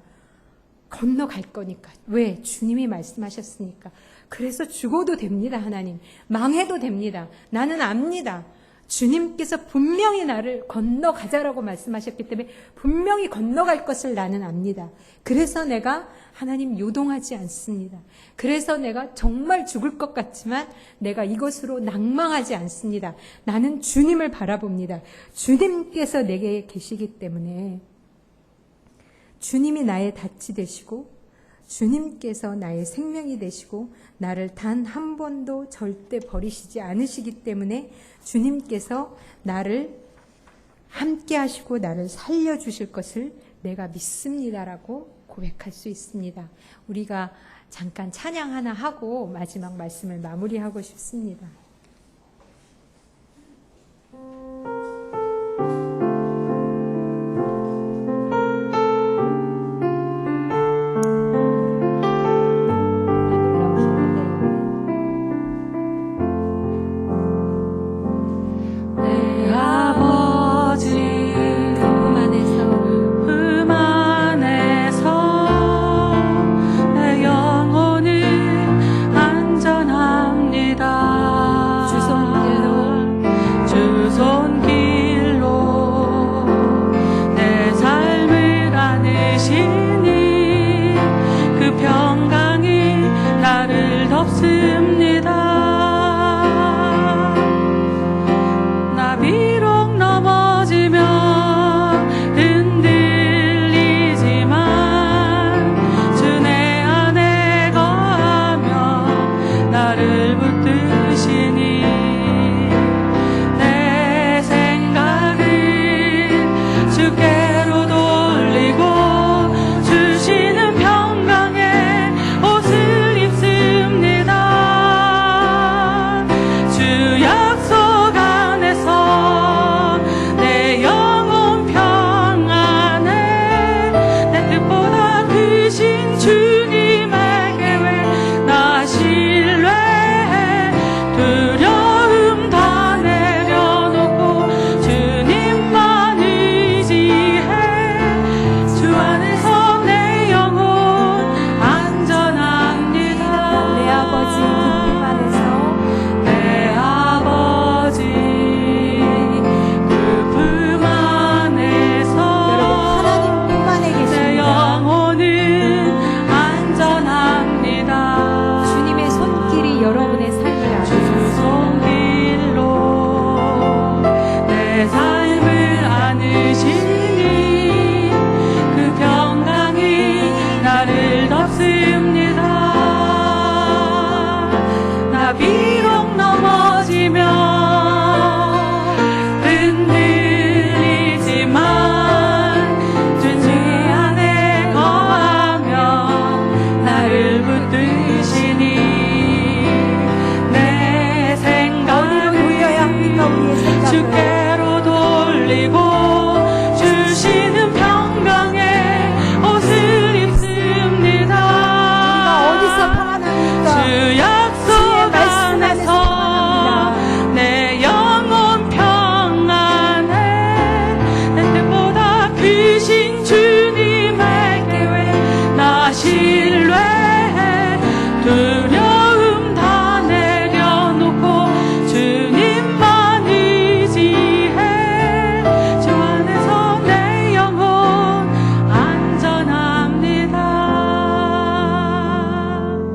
건너갈 거니까. 왜? 주님이 말씀하셨으니까. 그래서 죽어도 됩니다, 하나님. 망해도 됩니다. 나는 압니다. 주님께서 분명히 나를 건너가자라고 말씀하셨기 때문에 분명히 건너갈 것을 나는 압니다. 그래서 내가 하나님 요동하지 않습니다. 그래서 내가 정말 죽을 것 같지만 내가 이것으로 낭망하지 않습니다. 나는 주님을 바라봅니다. 주님께서 내게 계시기 때문에 주님이 나의 닻이 되시고 주님께서 나의 생명이 되시고 나를 단 한 번도 절대 버리시지 않으시기 때문에 주님께서 나를 함께 하시고 나를 살려주실 것을 내가 믿습니다라고 고백할 수 있습니다. 우리가 잠깐 찬양 하나 하고 마지막 말씀을 마무리하고 싶습니다. 손길 붙드시니 내 어디로 돌려야 합니까? 우리의 생각을 생각을 주께로 돌리고 주시는 평강의 옷을 입습니다. 우리가 어디서 평안합니까? 주 약속 안에서 내 영혼 평안해. 내 뜻보다 크신 주님의 계획 나 신뢰해. 두려움 다 내려놓고 주님만 의지해. 주 안에서 내 영혼 안전합니다.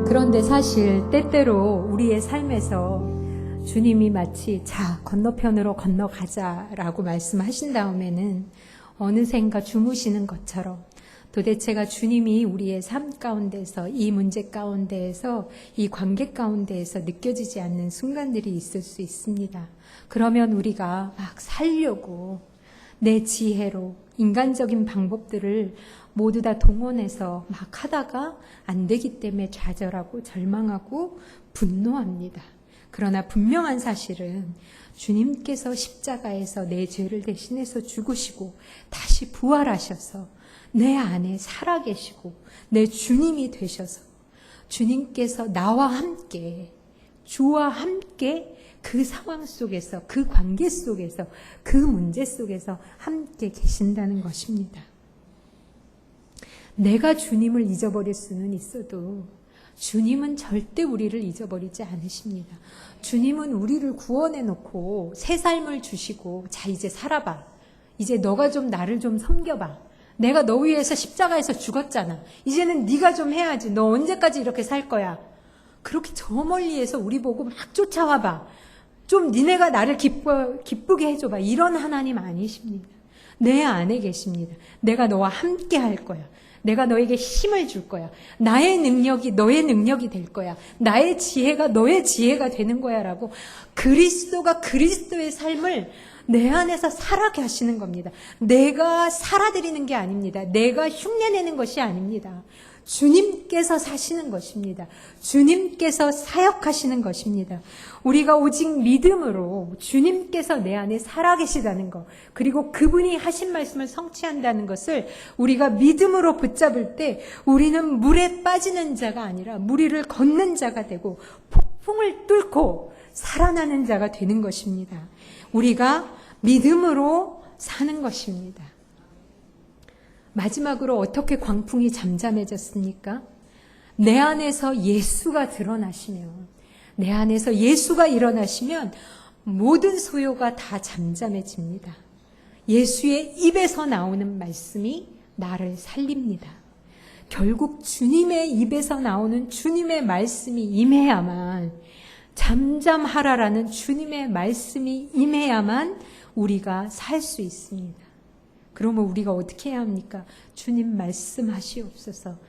그런데 사실 때때로 우리의 삶에서 주님이 마치 자 건너편으로 건너가자라고 말씀하신 다음에는 어느샌가 주무시는 것처럼 도대체가 주님이 우리의 삶 가운데서 이 문제 가운데에서 이 관계 가운데에서 느껴지지 않는 순간들이 있을 수 있습니다. 그러면 우리가 막 살려고 내 지혜로 인간적인 방법들을 모두 다 동원해서 막 하다가 안 되기 때문에 좌절하고 절망하고 분노합니다. 그러나 분명한 사실은 주님께서 십자가에서 내 죄를 대신해서 죽으시고 다시 부활하셔서 내 안에 살아계시고 내 주님이 되셔서 주님께서 나와 함께 주와 함께 그 상황 속에서 그 관계 속에서 그 문제 속에서 함께 계신다는 것입니다. 내가 주님을 잊어버릴 수는 있어도 주님은 절대 우리를 잊어버리지 않으십니다. 주님은 우리를 구원해 놓고 새 삶을 주시고 자 이제 살아봐. 이제 너가 좀 나를 좀 섬겨봐. 내가 너 위해서 십자가에서 죽었잖아. 이제는 네가 좀 해야지. 너 언제까지 이렇게 살 거야. 그렇게 저 멀리에서 우리 보고 막 쫓아와봐. 좀 니네가 나를 기쁘게 해줘봐. 이런 하나님 아니십니다. 내 안에 계십니다. 내가 너와 함께 할 거야. 내가 너에게 힘을 줄 거야. 나의 능력이 너의 능력이 될 거야. 나의 지혜가 너의 지혜가 되는 거야 라고 그리스도가 그리스도의 삶을 내 안에서 살아게 하시는 겁니다. 내가 살아드리는 게 아닙니다. 내가 흉내내는 것이 아닙니다. 주님께서 사시는 것입니다. 주님께서 사역하시는 것입니다. 우리가 오직 믿음으로 주님께서 내 안에 살아계시다는 것, 그리고 그분이 하신 말씀을 성취한다는 것을 우리가 믿음으로 붙잡을 때 우리는 물에 빠지는 자가 아니라 물 위를 걷는 자가 되고 폭풍을 뚫고 살아나는 자가 되는 것입니다. 우리가 믿음으로 사는 것입니다. 마지막으로 어떻게 광풍이 잠잠해졌습니까? 내 안에서 예수가 드러나시면, 내 안에서 예수가 일어나시면 모든 소요가 다 잠잠해집니다. 예수의 입에서 나오는 말씀이 나를 살립니다. 결국 주님의 입에서 나오는 주님의 말씀이 임해야만, 잠잠하라라는 주님의 말씀이 임해야만 우리가 살 수 있습니다. 그러면 우리가 어떻게 해야 합니까? 주님 말씀하시옵소서.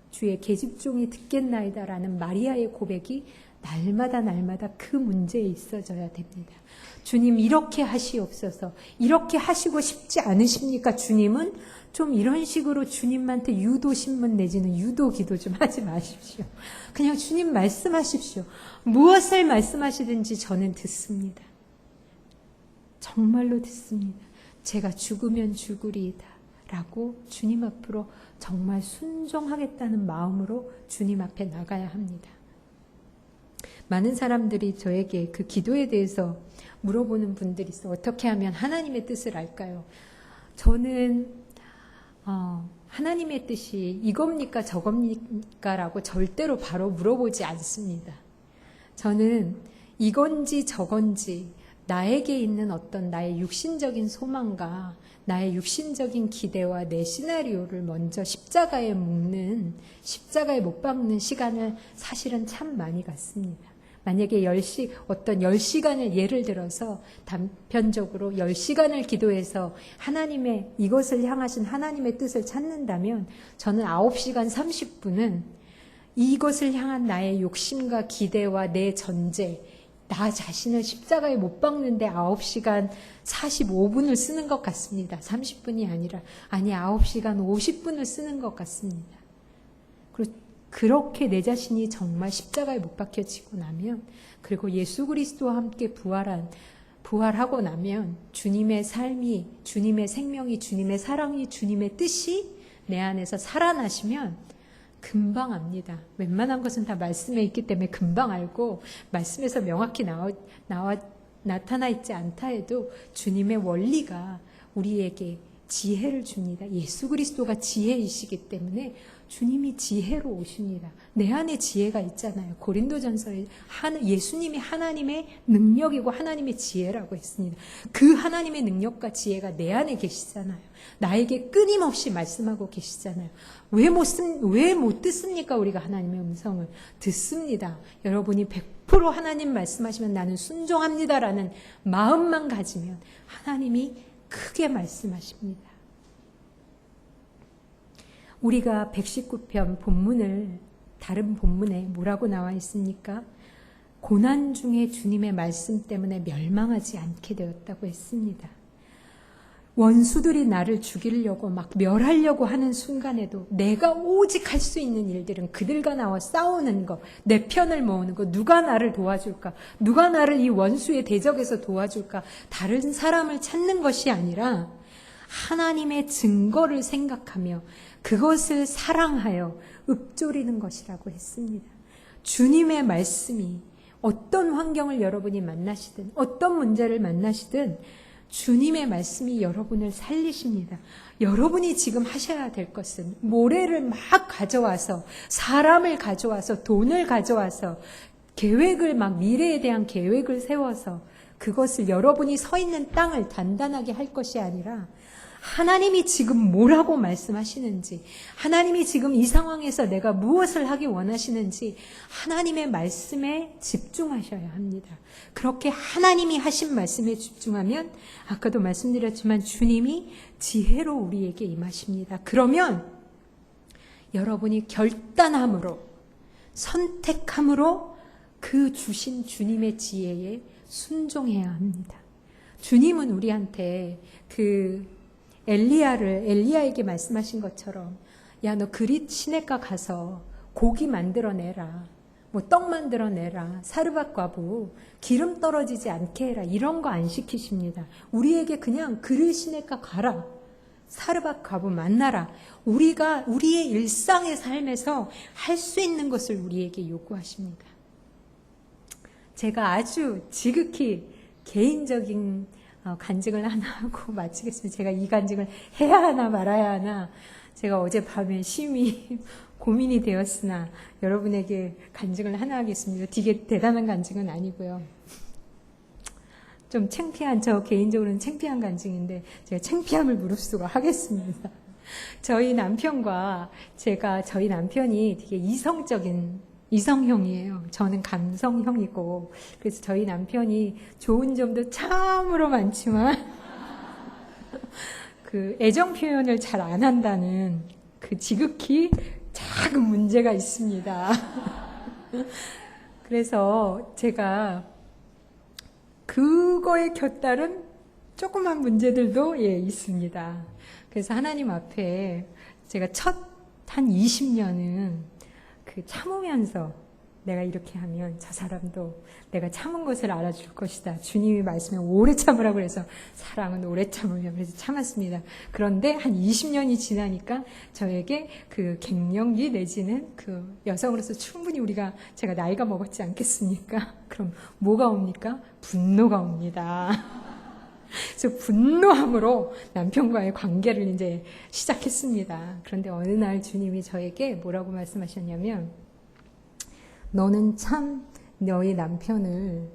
주의 계집종이 듣겠나이다라는 마리아의 고백이 날마다 그 문제에 있어져야 됩니다. 주님 이렇게 하시옵소서. 이렇게 하시고 싶지 않으십니까? 주님은 좀 이런 식으로 주님한테 유도신문 내지는 유도기도 좀 하지 마십시오. 그냥 주님 말씀하십시오. 무엇을 말씀하시든지 저는 듣습니다. 정말로 듣습니다. 제가 죽으면 죽으리이다 라고 주님 앞으로 정말 순종하겠다는 마음으로 주님 앞에 나가야 합니다. 많은 사람들이 저에게 그 기도에 대해서 물어보는 분들이 있어. 어떻게 하면 하나님의 뜻을 알까요? 저는 하나님의 뜻이 이겁니까 저겁니까 라고 절대로 바로 물어보지 않습니다. 저는 이건지 저건지 나에게 있는 어떤 나의 육신적인 소망과 나의 육신적인 기대와 내 시나리오를 먼저 십자가에 묶는, 십자가에 못 박는 시간을 사실은 참 많이 갖습니다. 만약에 10시간을 예를 들어서 단편적으로 10시간을 기도해서 하나님의 이것을 향하신 하나님의 뜻을 찾는다면 저는 9시간 30분은 이것을 향한 나의 욕심과 기대와 내 전제, 나 자신을 십자가에 못 박는데 9시간 45분을 쓰는 것 같습니다. 30분이 아니라 9시간 50분을 쓰는 것 같습니다. 그리고 그렇게 내 자신이 정말 십자가에 못 박혀지고 나면, 그리고 예수 그리스도와 함께 부활하고 나면 주님의 삶이, 주님의 생명이, 주님의 사랑이, 주님의 뜻이 내 안에서 살아나시면 금방 압니다. 웬만한 것은 다 말씀에 있기 때문에 금방 알고, 말씀에서 명확히 나타나 있지 않다 해도 주님의 원리가 우리에게 지혜를 줍니다. 예수 그리스도가 지혜이시기 때문에 주님이 지혜로 오십니다. 내 안에 지혜가 있잖아요. 고린도전서에 예수님이 하나님의 능력이고 하나님의 지혜라고 했습니다. 그 하나님의 능력과 지혜가 내 안에 계시잖아요. 나에게 끊임없이 말씀하고 계시잖아요. 왜 못 듣습니까? 우리가 하나님의 음성을 듣습니다. 여러분이 100% 하나님 말씀하시면 나는 순종합니다라는 마음만 가지면 하나님이 크게 말씀하십니다. 우리가 119편 본문을, 다른 본문에 뭐라고 나와 있습니까? 고난 중에 주님의 말씀 때문에 멸망하지 않게 되었다고 했습니다. 원수들이 나를 죽이려고 막 멸하려고 하는 순간에도 내가 오직 할 수 있는 일들은 그들과 나와 싸우는 것, 내 편을 모으는 것, 누가 나를 도와줄까? 누가 나를 이 원수의 대적에서 도와줄까? 다른 사람을 찾는 것이 아니라 하나님의 증거를 생각하며 그것을 사랑하여 읊조리는 것이라고 했습니다. 주님의 말씀이 어떤 환경을 여러분이 만나시든 어떤 문제를 만나시든 주님의 말씀이 여러분을 살리십니다. 여러분이 지금 하셔야 될 것은 모래를 막 가져와서, 사람을 가져와서, 돈을 가져와서, 계획을 막, 미래에 대한 계획을 세워서 그것을 여러분이 서 있는 땅을 단단하게 할 것이 아니라 하나님이 지금 뭐라고 말씀하시는지, 하나님이 지금 이 상황에서 내가 무엇을 하기 원하시는지 하나님의 말씀에 집중하셔야 합니다. 그렇게 하나님이 하신 말씀에 집중하면 아까도 말씀드렸지만 주님이 지혜로 우리에게 임하십니다. 그러면 여러분이 결단함으로, 선택함으로 그 주신 주님의 지혜에 순종해야 합니다. 주님은 우리한테 엘리야에게 말씀하신 것처럼, 야, 너 그릿 시냇가 가서 고기 만들어내라, 뭐 떡 만들어내라, 사르밧 과부 기름 떨어지지 않게 해라, 이런 거 안 시키십니다. 우리에게 그냥 그릿 시냇가 가라, 사르밧 과부 만나라. 우리가 우리의 일상의 삶에서 할 수 있는 것을 우리에게 요구하십니다. 제가 아주 지극히 개인적인 간증을 하나 하고 마치겠습니다. 제가 이 간증을 해야 하나 말아야 하나 제가 어젯밤에 심히 고민이 되었으나 여러분에게 간증을 하나 하겠습니다. 되게 대단한 간증은 아니고요. 좀 창피한, 저 개인적으로는 창피한 간증인데 제가 창피함을 무릅쓰고 하겠습니다. 저희 남편과 저희 남편이 되게 이성형이에요. 저는 감성형이고, 그래서 저희 남편이 좋은 점도 참으로 많지만 그 애정 표현을 잘 안 한다는 그 지극히 작은 문제가 있습니다. 그래서 제가 그거에 곁다른 조그만 문제들도 있습니다. 그래서 하나님 앞에 제가 한 20년은 참으면서 내가 이렇게 하면 저 사람도 내가 참은 것을 알아줄 것이다. 주님이 말씀에 오래 참으라고 그래서 사랑은 오래 참으며 그래서 참았습니다. 그런데 한 20년이 지나니까 저에게 그 갱년기 내지는 그 여성으로서 충분히 제가 나이가 먹었지 않겠습니까? 그럼 뭐가 옵니까? 분노가 옵니다. 그래서 분노함으로 남편과의 관계를 이제 시작했습니다. 그런데 어느 날 주님이 저에게 뭐라고 말씀하셨냐면, 너는 참 너희 남편을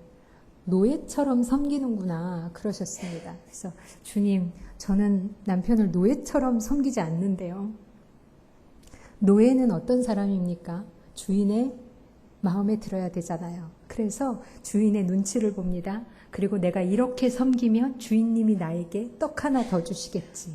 노예처럼 섬기는구나 그러셨습니다. 그래서 주님, 저는 남편을 노예처럼 섬기지 않는데요. 노예는 어떤 사람입니까? 주인의 마음에 들어야 되잖아요. 그래서 주인의 눈치를 봅니다. 그리고 내가 이렇게 섬기면 주인님이 나에게 떡 하나 더 주시겠지.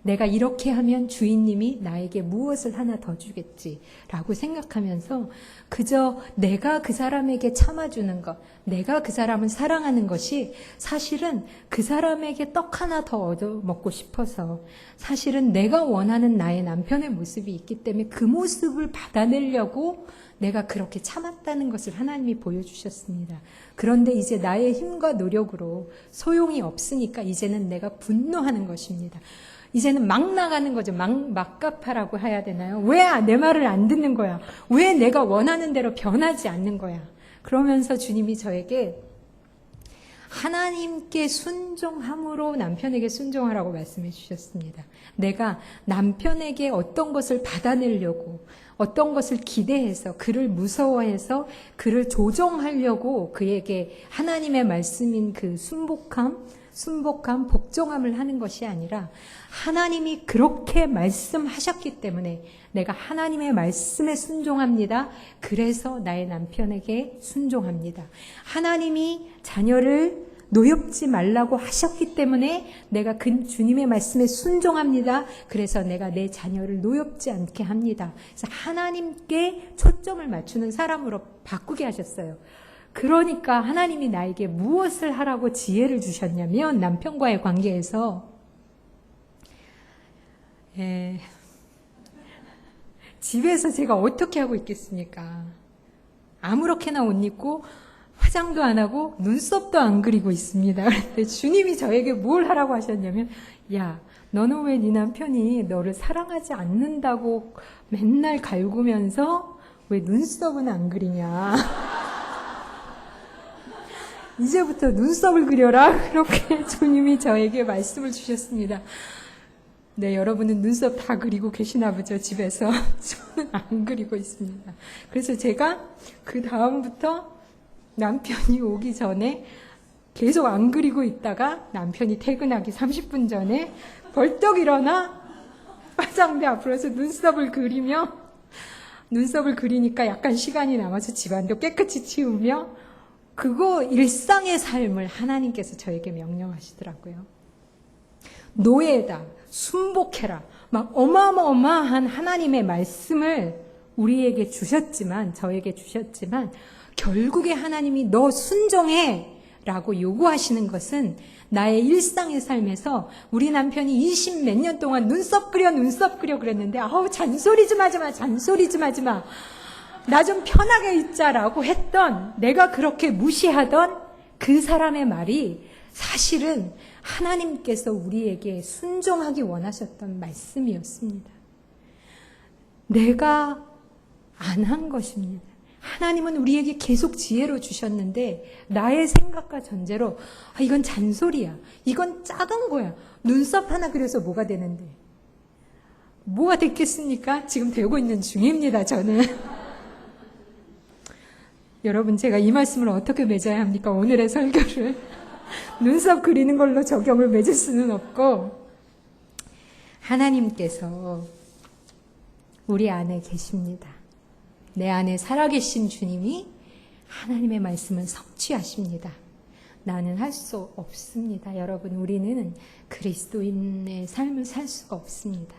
내가 이렇게 하면 주인님이 나에게 무엇을 하나 더 주겠지라고 생각하면서 그저 내가 그 사람에게 참아주는 것, 내가 그 사람을 사랑하는 것이 사실은 그 사람에게 떡 하나 더 얻어 먹고 싶어서 사실은 내가 원하는 나의 남편의 모습이 있기 때문에 그 모습을 받아내려고 내가 그렇게 참았다는 것을 하나님이 보여주셨습니다. 그런데 이제 나의 힘과 노력으로 소용이 없으니까 이제는 내가 분노하는 것입니다. 이제는 막 나가는 거죠. 막갑하라고 해야 되나요? 왜 내 말을 안 듣는 거야? 왜 내가 원하는 대로 변하지 않는 거야? 그러면서 주님이 저에게 하나님께 순종함으로 남편에게 순종하라고 말씀해 주셨습니다. 내가 남편에게 어떤 것을 받아내려고 어떤 것을 기대해서 그를 무서워해서 그를 조종하려고 그에게 하나님의 말씀인 그 순복함, 복종함을 하는 것이 아니라 하나님이 그렇게 말씀하셨기 때문에 내가 하나님의 말씀에 순종합니다. 그래서 나의 남편에게 순종합니다. 하나님이 자녀를 노엽지 말라고 하셨기 때문에 내가 그 주님의 말씀에 순종합니다. 그래서 내가 내 자녀를 노엽지 않게 합니다. 그래서 하나님께 초점을 맞추는 사람으로 바꾸게 하셨어요. 그러니까 하나님이 나에게 무엇을 하라고 지혜를 주셨냐면 남편과의 관계에서 집에서 제가 어떻게 하고 있겠습니까? 아무렇게나 옷 입고 화장도 안 하고 눈썹도 안 그리고 있습니다. 그런데 주님이 저에게 뭘 하라고 하셨냐면 야, 너는 왜 네 남편이 너를 사랑하지 않는다고 맨날 갈구면서 왜 눈썹은 안 그리냐? 이제부터 눈썹을 그려라. 그렇게 주님이 저에게 말씀을 주셨습니다. 네, 여러분은 눈썹 다 그리고 계시나 보죠, 집에서. 저는 안 그리고 있습니다. 그래서 제가 그 다음부터 남편이 오기 전에 계속 안 그리고 있다가 남편이 퇴근하기 30분 전에 벌떡 일어나 화장대 앞으로서 눈썹을 그리니까 약간 시간이 남아서 집안도 깨끗이 치우며 그거 일상의 삶을 하나님께서 저에게 명령하시더라고요. 노예다, 순복해라, 막 어마어마한 하나님의 말씀을 우리에게 주셨지만, 저에게 주셨지만 결국에 하나님이 너 순종해 라고 요구하시는 것은 나의 일상의 삶에서 우리 남편이 20 몇 년 동안 눈썹 그려 그랬는데 아우 잔소리 좀 하지 마. 나 좀 편하게 있자라고 했던 내가 그렇게 무시하던 그 사람의 말이 사실은 하나님께서 우리에게 순종하기 원하셨던 말씀이었습니다. 내가 안 한 것입니다. 하나님은 우리에게 계속 지혜로 주셨는데 나의 생각과 전제로 이건 잔소리야. 이건 작은 거야. 눈썹 하나 그려서 뭐가 되는데. 뭐가 됐겠습니까? 지금 되고 있는 중입니다. 저는. 여러분 제가 이 말씀을 어떻게 맺어야 합니까? 오늘의 설교를. 눈썹 그리는 걸로 적용을 맺을 수는 없고 하나님께서 우리 안에 계십니다. 내 안에 살아계신 주님이 하나님의 말씀을 성취하십니다. 나는 할 수 없습니다. 여러분 우리는 그리스도인의 삶을 살 수가 없습니다.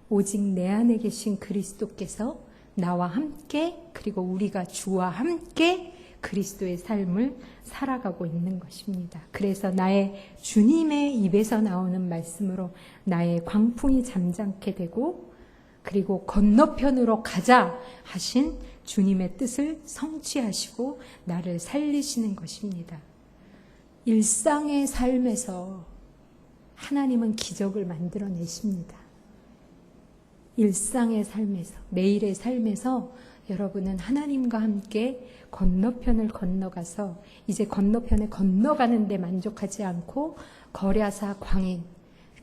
오직 내 안에 계신 그리스도께서 나와 함께 그리고 우리가 주와 함께 그리스도의 삶을 살아가고 있는 것입니다. 그래서 나의 주님의 입에서 나오는 말씀으로 나의 광풍이 잠잠게 되고 그리고 건너편으로 가자 하신 주님의 뜻을 성취하시고 나를 살리시는 것입니다. 일상의 삶에서 하나님은 기적을 만들어내십니다. 일상의 삶에서, 매일의 삶에서 여러분은 하나님과 함께 건너편을 건너가서 이제 건너편에 건너가는데 만족하지 않고 거랴사 광인,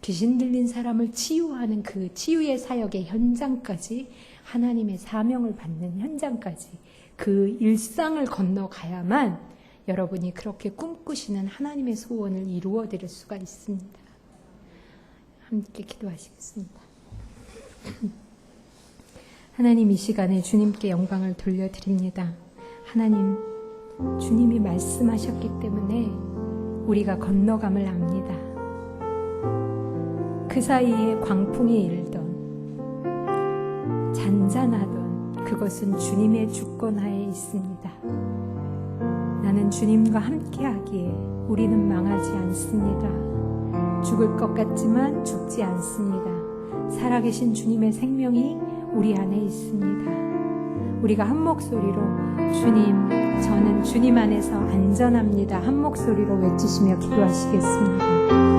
귀신 들린 사람을 치유하는 그 치유의 사역의 현장까지 하나님의 사명을 받는 현장까지 그 일상을 건너가야만 여러분이 그렇게 꿈꾸시는 하나님의 소원을 이루어 드릴 수가 있습니다. 함께 기도하시겠습니다. 하나님 이 시간에 주님께 영광을 돌려드립니다. 하나님 주님이 말씀하셨기 때문에 우리가 건너감을 압니다. 그 사이에 광풍이 일던 잔잔하던 그것은 주님의 주권하에 있습니다. 나는 주님과 함께하기에 우리는 망하지 않습니다. 죽을 것 같지만 죽지 않습니다. 살아계신 주님의 생명이 우리 안에 있습니다. 우리가 한 목소리로 주님, 저는 주님 안에서 안전합니다. 한 목소리로 외치시며 기도하시겠습니다.